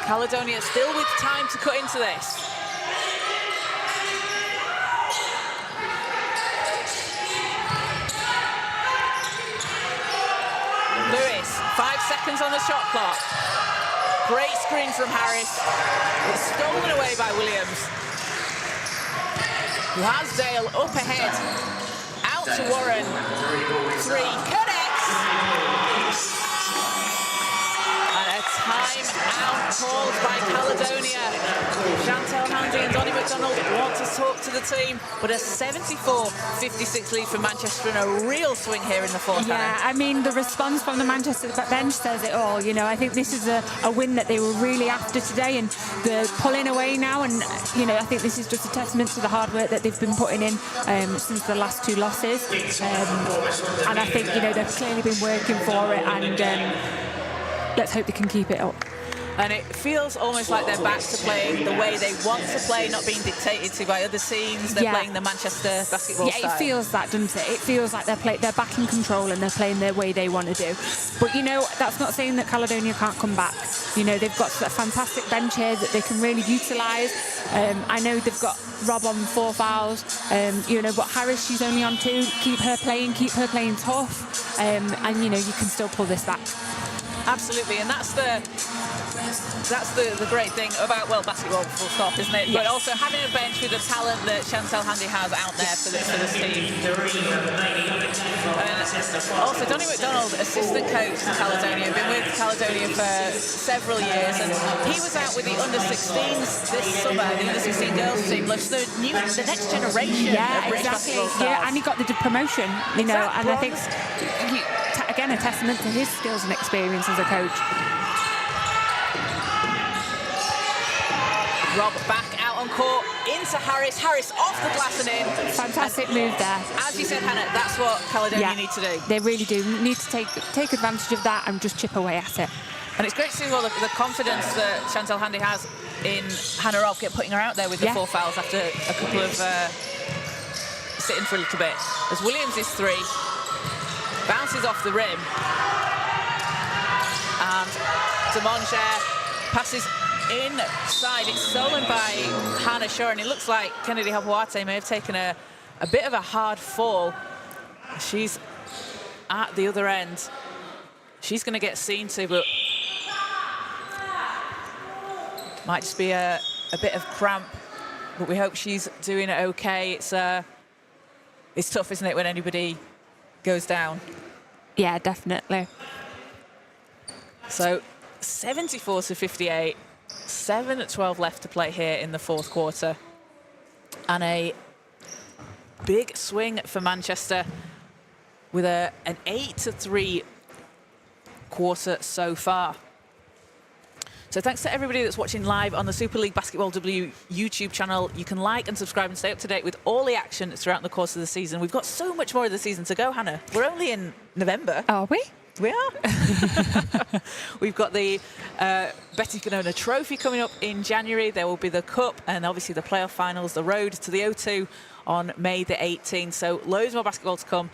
Caledonia still with time to cut into this. Lewis, 5 seconds on the shot clock. Great screen from Harris. It's stolen away by Williams, who has Dale up ahead. Out to Warren. 3, connects! And a timeout called by Caledonia. Chantal Handy and Donnie McDonald want to talk to the team, but a 74-56 lead for Manchester and a real swing here in the 4th. Yeah, I mean, the response from the Manchester bench says it all. You know, I think this is a win that they were really after today, and they're pulling away now. And, you know, I think this is just a testament to the hard work that they've been putting in since the last 2 losses. And I think, you know, they've clearly been working for it, and let's hope they can keep it up. And it feels almost like they're back to playing the way they want to play, not being dictated to by other teams. They're playing the Manchester basketball style. Yeah, it feels that, doesn't it? It feels like they're back in control and they're playing the way they want to do. But, you know, that's not saying that Caledonia can't come back. You know, they've got a fantastic bench here that they can really utilise. I know they've got Robb on 4 fouls, you know, but Harris, she's only on 2. Keep her playing tough, and, you know, you can still pull this back. Absolutely, and that's the great thing about, well, basketball full stop, isn't it? Yes. But also having a bench with the talent that Chantal Handy has out there for this team. Also, Donnie McDonald, assistant coach to Caledonia, been with Caledonia for several years, and he was out with the under-16s this summer, the under-16 girls team, the next generation of British basketball stars. Yeah, and he got the promotion, you know, and I think, again, a testament to his skills and experience as a coach. Robb back out on court, into Harris. Harris off the glass and in. Fantastic move there. As you said, Hannah, that's what Caledonia need to do. They really do. Need to take advantage of that and just chip away at it. And it's great to see the confidence that Chantal Handy has in Hannah Robb, putting her out there with the 4 fouls after a couple of sitting for a little bit. As Williams' 3 bounces off the rim, and Demonge passes inside. It's stolen by Hannah Shaw, and it looks like Kennedy Hopewate may have taken a bit of a hard fall. She's at the other end. She's going to get seen to, but might just be a bit of cramp, but we hope she's doing okay. It's tough, isn't it, when anybody goes down? Yeah, definitely. So 74-58, 7-12 left to play here in the 4th quarter, and a big swing for Manchester with an 8-3 quarter so far. So thanks to everybody that's watching live on the Super League Basketball W YouTube channel. You can like and subscribe and stay up to date with all the action throughout the course of the season. We've got so much more of the season to go, Hannah. We're only in November. Are we? We are. We've got the Betty Canona Trophy coming up in January. There will be the Cup and obviously the playoff finals, the road to the O2 on May the 18th. So loads more basketball to come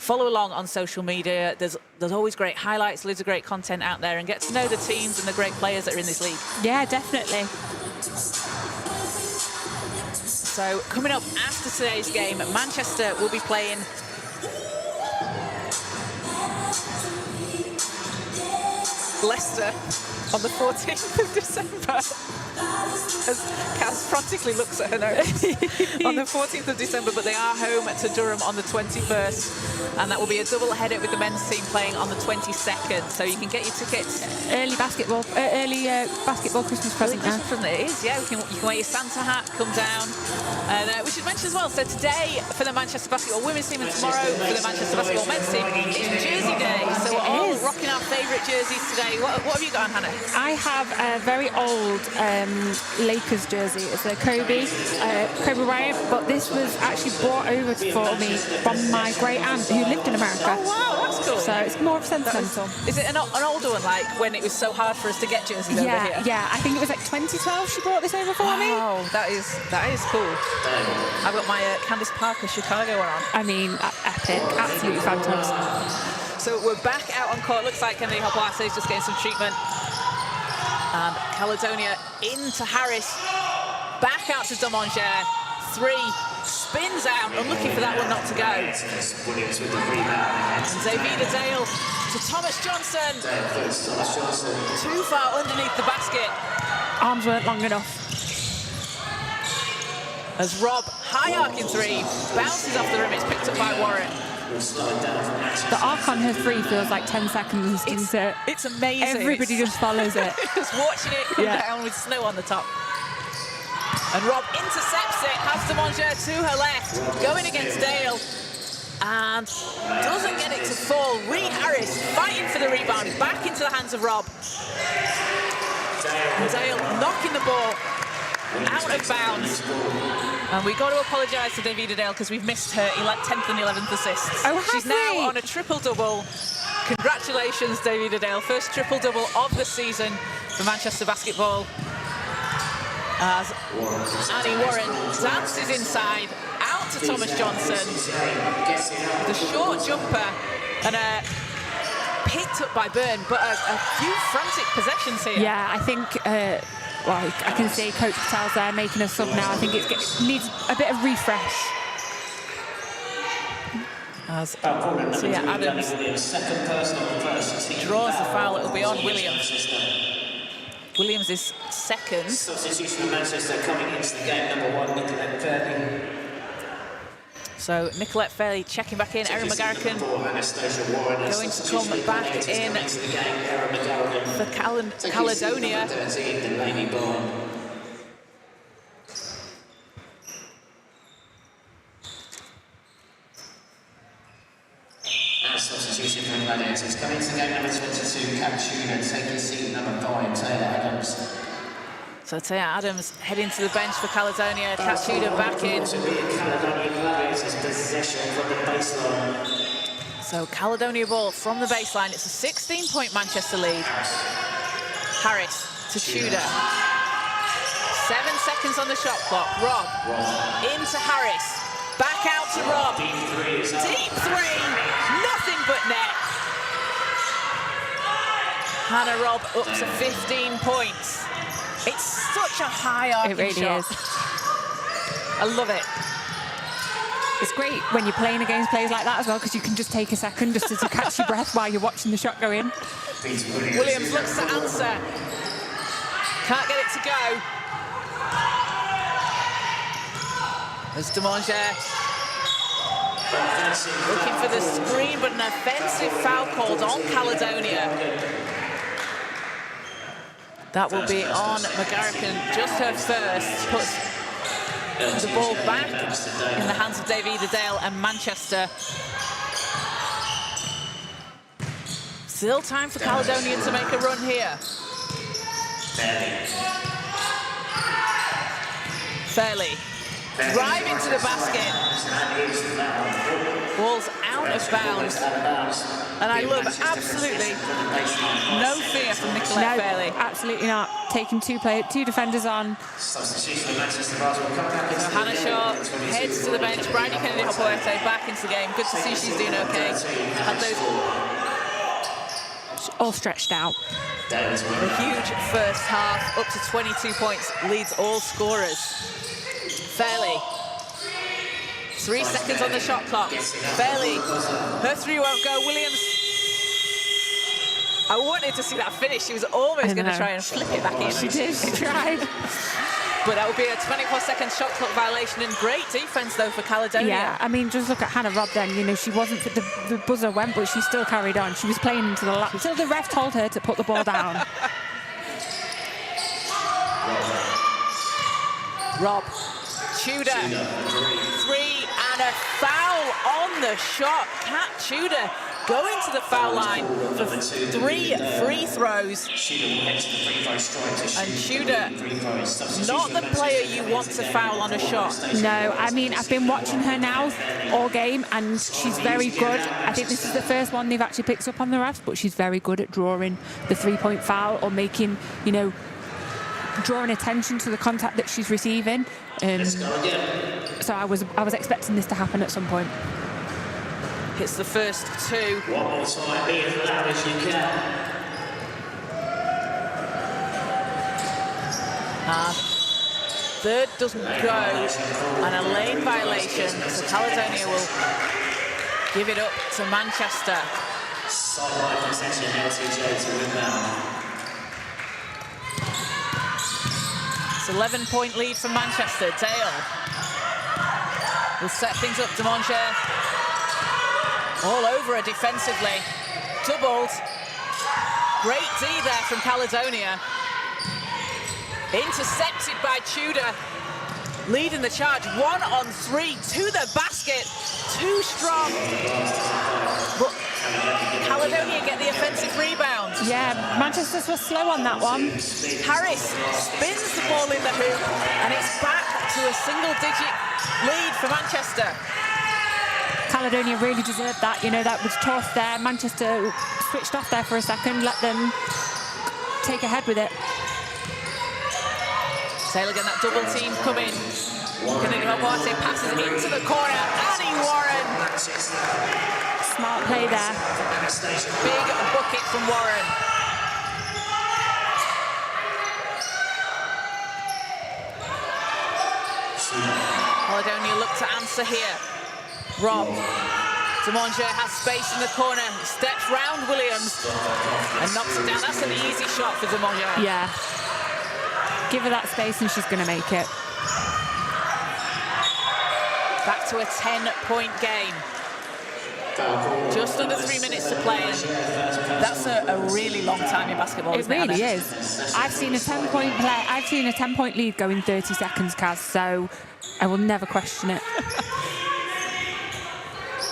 follow along on social media. There's always great highlights, loads of great content out there, and get to know the teams and the great players that are in this league. Yeah, definitely. So coming up after today's game, Manchester will be playing Leicester on the 14th of December. As Kaz frantically looks at her notes. On the 14th of December, but they are home to Durham on the 21st, and that will be a double header with the men's team playing on the 22nd. So you can get your tickets. Early basketball Christmas present now. It is, yeah. You can wear your Santa hat, come down. And we should mention as well, so today for the Manchester Basketball women's team and tomorrow for the Manchester Basketball men's team, it's Jersey Day. So we're all rocking our favourite jerseys today. What have you got on, Hannah? I have a very old Lakers jersey. It's a Kobe Bryant, but this was actually brought over for me from my great aunt who lived in America. Oh wow, that's cool. So it's more sentimental. Is it an older one, like when it was so hard for us to get jerseys over here? Yeah, I think it was like 2012 she brought this over for me. Oh, that is cool. I've got my Candice Parker Chicago one on. I mean, epic, absolutely fantastic. So we're back out on court. Looks like Emily Hoplase is just getting some treatment. And Caledonia into Harris. Back out to Domanger. 3. Spins out. Unlucky for that one not to go. And Davida Dale to Thomas Johnson. Too far underneath the basket. Arms weren't long enough. As Rob, high arcing 3, bounces off the rim. It's picked up by Warren. The arc on her 3 feels like 10 seconds. It's amazing. Everybody just follows it. Just watching it come down with snow on the top. And Rob intercepts it, has Domanger to her left, going against Dale. And doesn't get it to fall. Reed Harris fighting for the rebound, back into the hands of Rob. Dale knocking the ball out of bounds. And we've got to apologise to Davida Dale because we've missed her 10th and 11th assists. Oh, she's now on a triple-double. Congratulations, Davida Dale. First triple-double of the season for Manchester Basketball. As Annie Warren dances inside, out to Thomas Johnson. The short jumper and picked up by Byrne, but a few frantic possessions here. Yeah, I think... well, I can see Coach Patel's there making a sub now. I think it needs a bit of refresh. Adams draws the foul. It'll be on Williams. Williams is second. Substitution for Manchester coming into the game, number 1, Nicolette Fairley. So Nicolette Fairley checking back in. Erin McGarrigan going to come back in for Caledonia. Substitution for the Gladiators. Coming into game number 22, Captuda, taking seat number 5, Taylor Adams. So Taylor Adams heading to the bench for Caledonia. Captuda back in. Caledonia Gladiators possession from the baseline. So Caledonia ball from the baseline. It's a 16-point Manchester lead. Harris to Tudor. 7 seconds on the shot clock. Rob into Harris. Back out to Rob. Deep 3. Nothing but net. Hannah Robb up to 15 points. It's such a high arcing shot. It really is. I love it. It's great when you're playing against players like that as well, because you can just take a second just to catch your breath while you're watching the shot go in. Williams looks to answer. Can't get it to go. There's Domanger looking for the screen, but an offensive foul called on Caledonia. That will be on McGarrigan, just her first. Puts the ball back in the hands of Davida Dale and Manchester. Still time for Caledonia to make a run here. Fairley. Drive into the basket. Ball's out of bounds. And I love absolutely no fear here from Nicolette No, Fairley. absolutely not. Taking two defenders on. Substitution for Manchester Basketball coming back into So Hannah Shaw heads to the bench. Bryony Kennedy-Hopoete back into the game. Good to see she's doing okay. Had those All stretched out. a huge first half, up to 22 points, leads all scorers. Fairley. 3 seconds on the shot clock. Fairley, her three won't go. Williams. I wanted to see that finish. She was almost going to try and flip it back in. She did, she tried. But that would be a 24-second shot clock violation, and great defense though for Caledonia. Yeah, I mean, just look at Hannah Robb then. You know, she wasn't, the buzzer went, but she still carried on. She was playing into the lap until the ref told her to put the ball down. Rob, Tudor, three, and a foul on the shot. Kat Tudor going to the foul line for 3 free throws. And Tudor, not the player you want to foul on a shot. No, I mean, I've been watching her now all game, and she's very good. I think this is the first one they've actually picked up on the refs, but she's very good at drawing the three-point foul or making, you know, drawing attention to the contact that she's receiving. So I was expecting this to happen at some point. Hits the first two. One more time, be as loud as you can. Third doesn't go, and a lane violation, so Caledonia will give it up to Manchester. Sideline possession, LTJ to rebound. It's 11-point lead for Manchester. Dale will set things up. Demonge all over her defensively. Doubled. Great D there from Caledonia. Intercepted by Tudor. Leading the charge. 1 on 3 to the basket. Too strong. But Caledonia get the offensive rebound. Yeah, Manchester was slow on that one. Harris spins the ball in the hoop, and it's back to a single-digit lead for Manchester. Caledonia really deserved that. You know, that was tough there. Manchester switched off there for a second, let them take ahead with it. Taylor again, that double team coming. Kennedy-Hopoete passes into the corner. Annie Warren. Smart play there. Big bucket from Warren. Caledonia look to answer here. Rob. Demonge has space in the corner. Steps round Williams and knocks it down. That's an easy shot for Demonge. Yeah. Give her that space and she's going to make it. Back to a 10-point game. Just under 3 minutes to play. That's a really long time in basketball. It really is. I've seen a 10-point lead go in 30 seconds, Kaz. So I will never question it.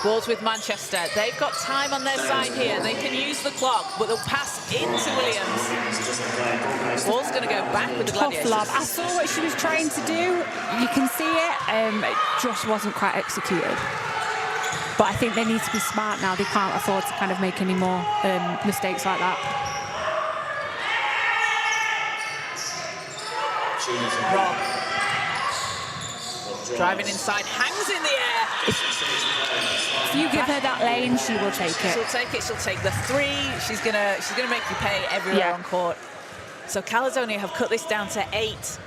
Balls with Manchester. They've got time on their side here. They can use the clock, but they'll pass into Williams. Ball's going to go back with the Gladiators. Tough lob. I saw what she was trying to do. You can see it. It just wasn't quite executed. But I think they need to be smart now. They can't afford to kind of make any more mistakes like that. Rob. Driving inside, hangs in the air. If you give her that lane, she will take it. She'll take it. She'll take the three. She's gonna make you pay everywhere on court. So Caledonia have cut this down to 8.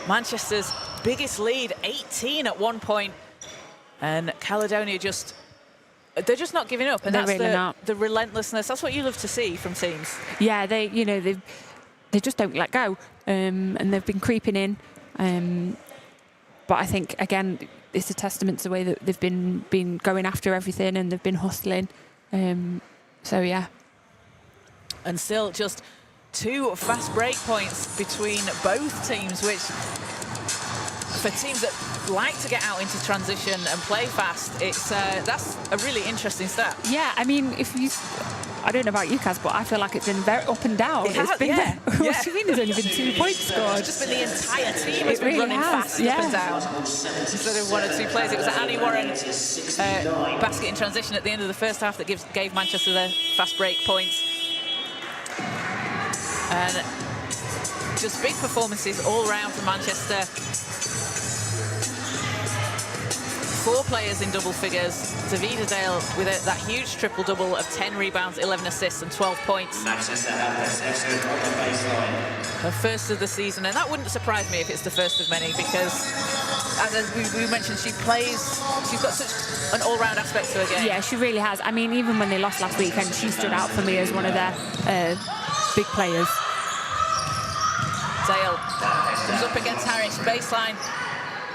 Manchester's biggest lead, 18 at one point, and Caledonia they're just not giving up, and They're that's really the relentlessness. That's what you love to see from teams. Yeah, they just don't let go, and they've been creeping in. But I think again, it's a testament to the way that they've been going after everything, and they've been hustling. So yeah. And still just 2 fast break points between both teams, which for teams that like to get out into transition and play fast, that's a really interesting stat. Yeah, I mean, I don't know about you, Kaz, but I feel like it's been very up and down. It has, What do you mean there's only been 2 points scored? It's just been the entire team has been really running fast has, up and down instead of 1 or 2 players. It was Annie Warren basket in transition at the end of the first half that gave Manchester their fast break points. And just big performances all round for Manchester. 4 players in double figures. Davida Dale with that huge triple-double of 10 rebounds, 11 assists and 12 points. Manchester have possession on the baseline. Her first of the season, and that wouldn't surprise me if it's the first of many, because as we mentioned, she's got such an all-round aspect to her game. Yeah, she really has. I mean, even when they lost last weekend, she stood out for me as one of their big players. Dale comes up against Harris, baseline.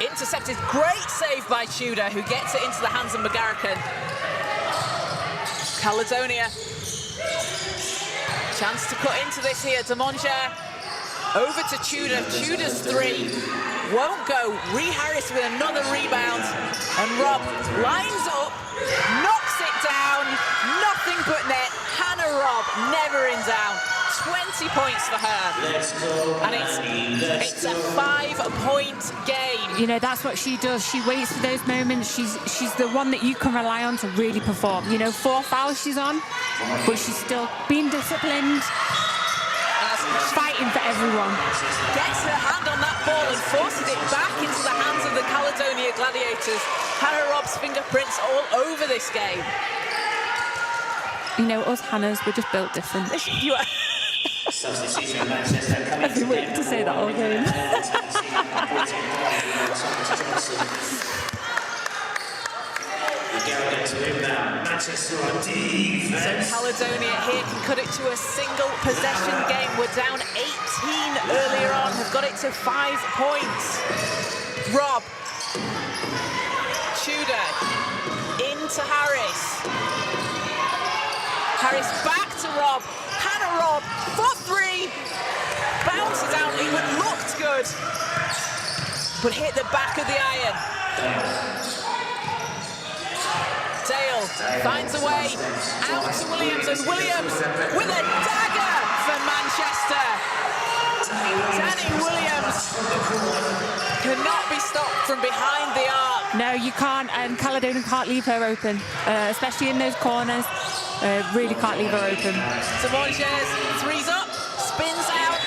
Intercepted, great save by Tudor, who gets it into the hands of McGarrican. Caledonia, chance to cut into this here. Demonger over to Tudor. Tudor's 3 won't go. Ree Harris with another rebound, and Rob lines up, knocks it down, nothing but net. Hannah Robb never in doubt. 20 points for her. Let's go. And it's a 5-point game. You know, that's what she does. She waits for those moments. She's the one that you can rely on to really perform. You know, 4 fouls she's on, but she's still being disciplined, fighting for everyone. Gets her hand on that ball and forces it back into the hands of the Caledonia Gladiators. Hannah Robb's fingerprints all over this game. You know, us Hannahs, we're just built different. You are. Substitution Manchester coming I've been waiting to say that all game. Manchester on defense. So Caledonia here can cut it to a single possession game. We're down 18 earlier on, have got it to 5 points. Rob. Tudor. Into Harris. Harris back to Rob. Hannah Robb for 3. Bounces out, it looked good, but hit the back of the iron. Dale finds a way out to Williams, and Williams with a dagger for Manchester. Danny Williams cannot be stopped from behind the arc. No, you can't, and Caledonia can't leave her open, especially in those corners. Really can't leave her open. Demonger's 3's up, spins out.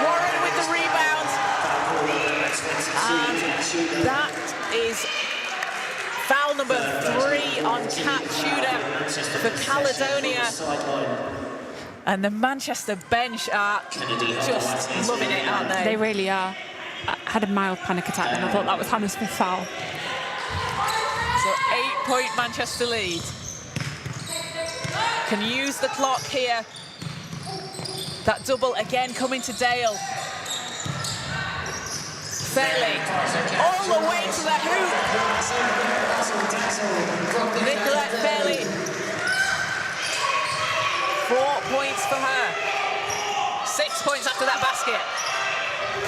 Warren with the rebound. And that is foul number 3 on Kat Tudor for Caledonia. And the Manchester bench are just loving it, aren't they? They really are. I had a mild panic attack and I thought that was Hannah's 5th foul. So 8-point Manchester lead. Can use the clock here. That double again coming to Dale. Fairley all the way to the hoop. Nicolette Fairley. 4 points for her. 6 points after that basket.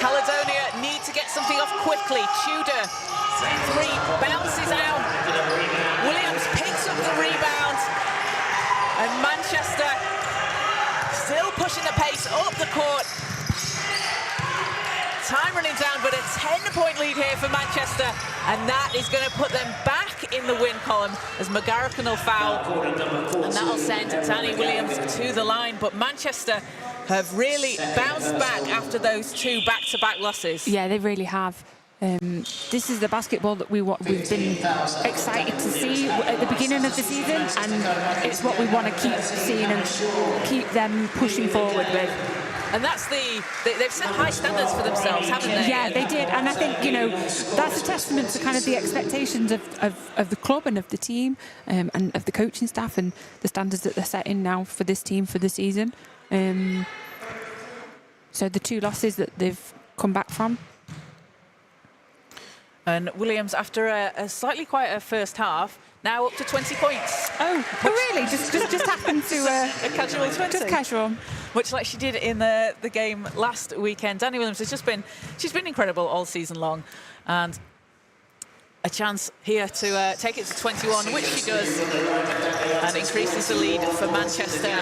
Caledonia need to get something off quickly. Tudor, 3, bounces out. Williams picks up the rebound. And Manchester still pushing the pace up the court. Time running down, but a 10-point lead here for Manchester. And that is going to put them back in the win column as McGarrican will foul. And that'll send Danny Williams to the line. But Manchester have really bounced back after those 2 back-to-back losses. Yeah, they really have. This is the basketball that we've been excited to see at the beginning of the season, and it's what we want to keep seeing and keep them pushing forward with. And that's they've set high standards for themselves, haven't they? Yeah, they did, and I think, you know, that's a testament to kind of the expectations of the club and of the team, and of the coaching staff, and the standards that they're setting now for this team for the season. So the 2 losses that they've come back from. And Williams, after a slightly quieter first half, now up to 20 points. Oh really? Just happened to a casual 20. Just casual. Much like she did in the game last weekend. Danny Williams has she's been incredible all season long, and a chance here to take it to 21, which she does, and increases the lead for Manchester.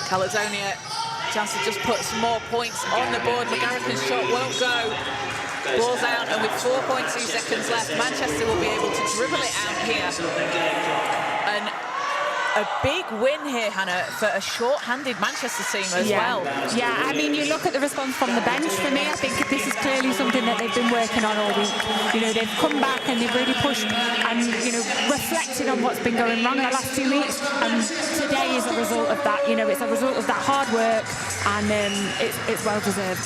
Caledonia, chance to just put some more points on the board. McGarrican's shot won't go. Ball's out, and with 4.2 seconds left, Manchester will be able to dribble it out here. And a big win here, Hannah, for a short-handed Manchester team as well. Yeah, I mean, you look at the response from the bench. For me, I think this is clearly something that they've been working on all week. You know, they've come back and they've really pushed and, you know, reflected on what's been going wrong in the last 2 weeks. And today is a result of that. You know, it's a result of that hard work, and it's well deserved.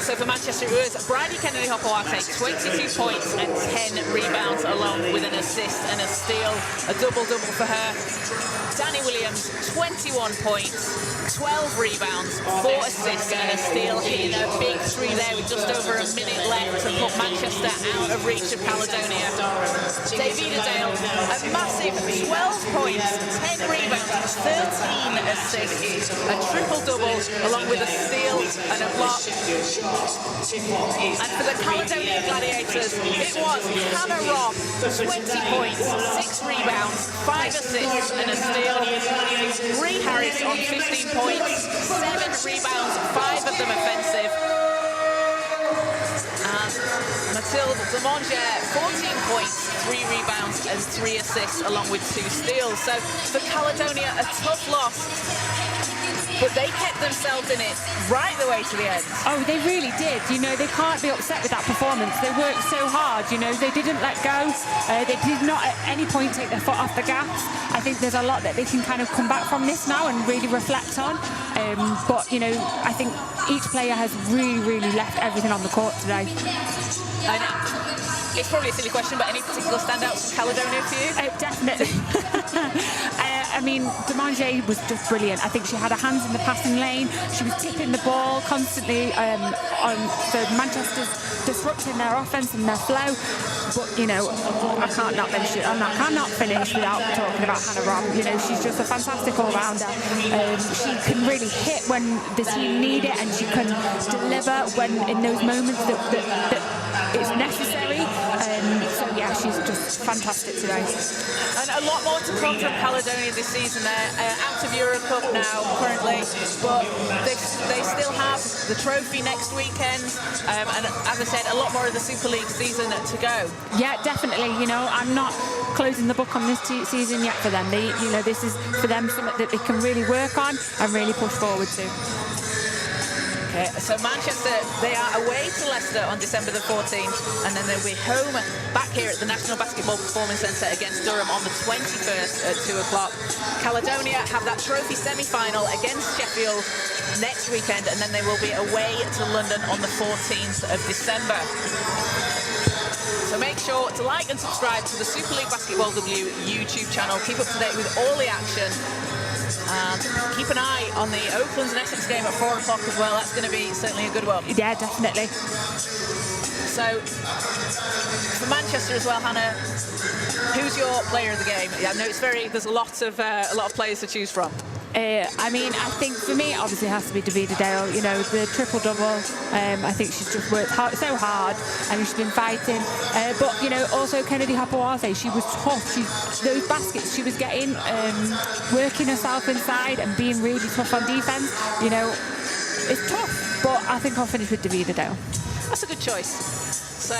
So for Manchester, it was Bridie Kennedy-Hopewate, 22 points and 10 rebounds, along with an assist and a steal, a double-double for her. Danny Williams, 21 points, 12 rebounds, 4 assists and a steal, hitting a big three there with just over a minute left to put Manchester out of reach of Caledonia. Davida Dale, a massive 12 points, 10 rebounds, 13 assists, a triple-double, along with a steal and a block. And for the Caledonia Gladiators, it was Hannah Robb, 20 points, 6 rebounds, 5 assists and a steal. Bree Harris on 15 points, 7 rebounds, 5 of them offensive. And Mathilde Demonge, 14 points, 3 rebounds and 3 assists, along with 2 steals. So for Caledonia, a tough loss, but they kept themselves in it right the way to the end. Oh, they really did. You know, they can't be upset with that performance. They worked so hard, you know, they didn't let go. They did not at any point take their foot off the gas. I think there's a lot that they can kind of come back from this now and really reflect on. But, you know, I think each player has really, really left everything on the court today. And it's probably a silly question, but any particular standouts from Caledonia for you? Definitely. I mean, Demonge was just brilliant. I think she had her hands in the passing lane. She was tipping the ball constantly for Manchester's disrupting their offense and their flow. But, you know, I cannot finish without talking about Hannah Robb. You know, she's just a fantastic all-rounder. She can really hit when the team need it, and she can deliver when in those moments that it's necessary. So, yeah, she's just fantastic today. And a lot more to come from Caledonia this season. They're out of Euro Cup now, currently, but they still have the trophy next weekend. And as I said, a lot more of the Super League season to go. Yeah, definitely. You know, I'm not closing the book on this season yet for them. You know, this is for them something that they can really work on and really push forward to. Okay, so Manchester, they are away to Leicester on December the 14th, and then they'll be home back here at the National Basketball Performance Centre against Durham on the 21st at 2 o'clock. Caledonia have that trophy semi-final against Sheffield next weekend, and then they will be away to London on the 14th of December. So make sure to like and subscribe to the Super League Basketball W YouTube channel. Keep up to date with all the action. And keep an eye on the Oaklands and Essex game at 4 o'clock as well. That's going to be certainly a good one. Yeah, definitely. So, for Manchester as well, Hannah, who's your player of the game? Yeah, I know there's a lot of players to choose from. I mean, I think for me, obviously, it has to be Davida Dale. You know, the triple-double. I think she's just worked so hard, and she's been fighting. But, you know, also Kennedy-Hopewate, she was tough. Those baskets she was getting, working herself inside and being really tough on defence. You know, it's tough, but I think I'll finish with Davida Dale. That's a good choice. So,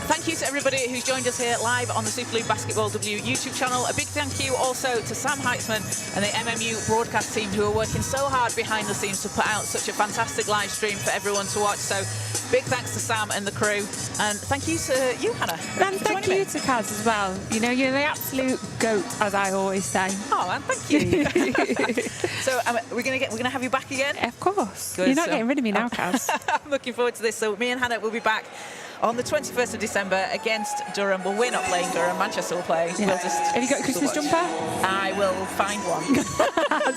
thank you to everybody who's joined us here live on the Super League Basketball W YouTube channel. A big thank you also to Sam Heitzman and the MMU broadcast team, who are working so hard behind the scenes to put out such a fantastic live stream for everyone to watch. So big thanks to Sam and the crew. And thank you to you, Hannah. And thank you to Kaz as well. You know, you're the absolute GOAT, as I always say. Oh, and thank you. So we're gonna have you back again? Of course. Good. You're not getting rid of me now, Kaz. I'm looking forward to this. So me and Hannah will be back on the 21st of December against Durham. Well, we're not playing Durham, Manchester will play. Yeah. We'll just have you got a Christmas jumper? I will find one.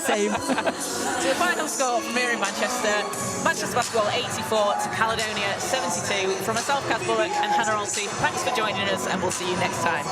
Same. So the final score from here in Manchester: Manchester Basketball 84 to Caledonia 72. From myself, Kaz Bullock, and Hannah Olsey, thanks for joining us, and we'll see you next time.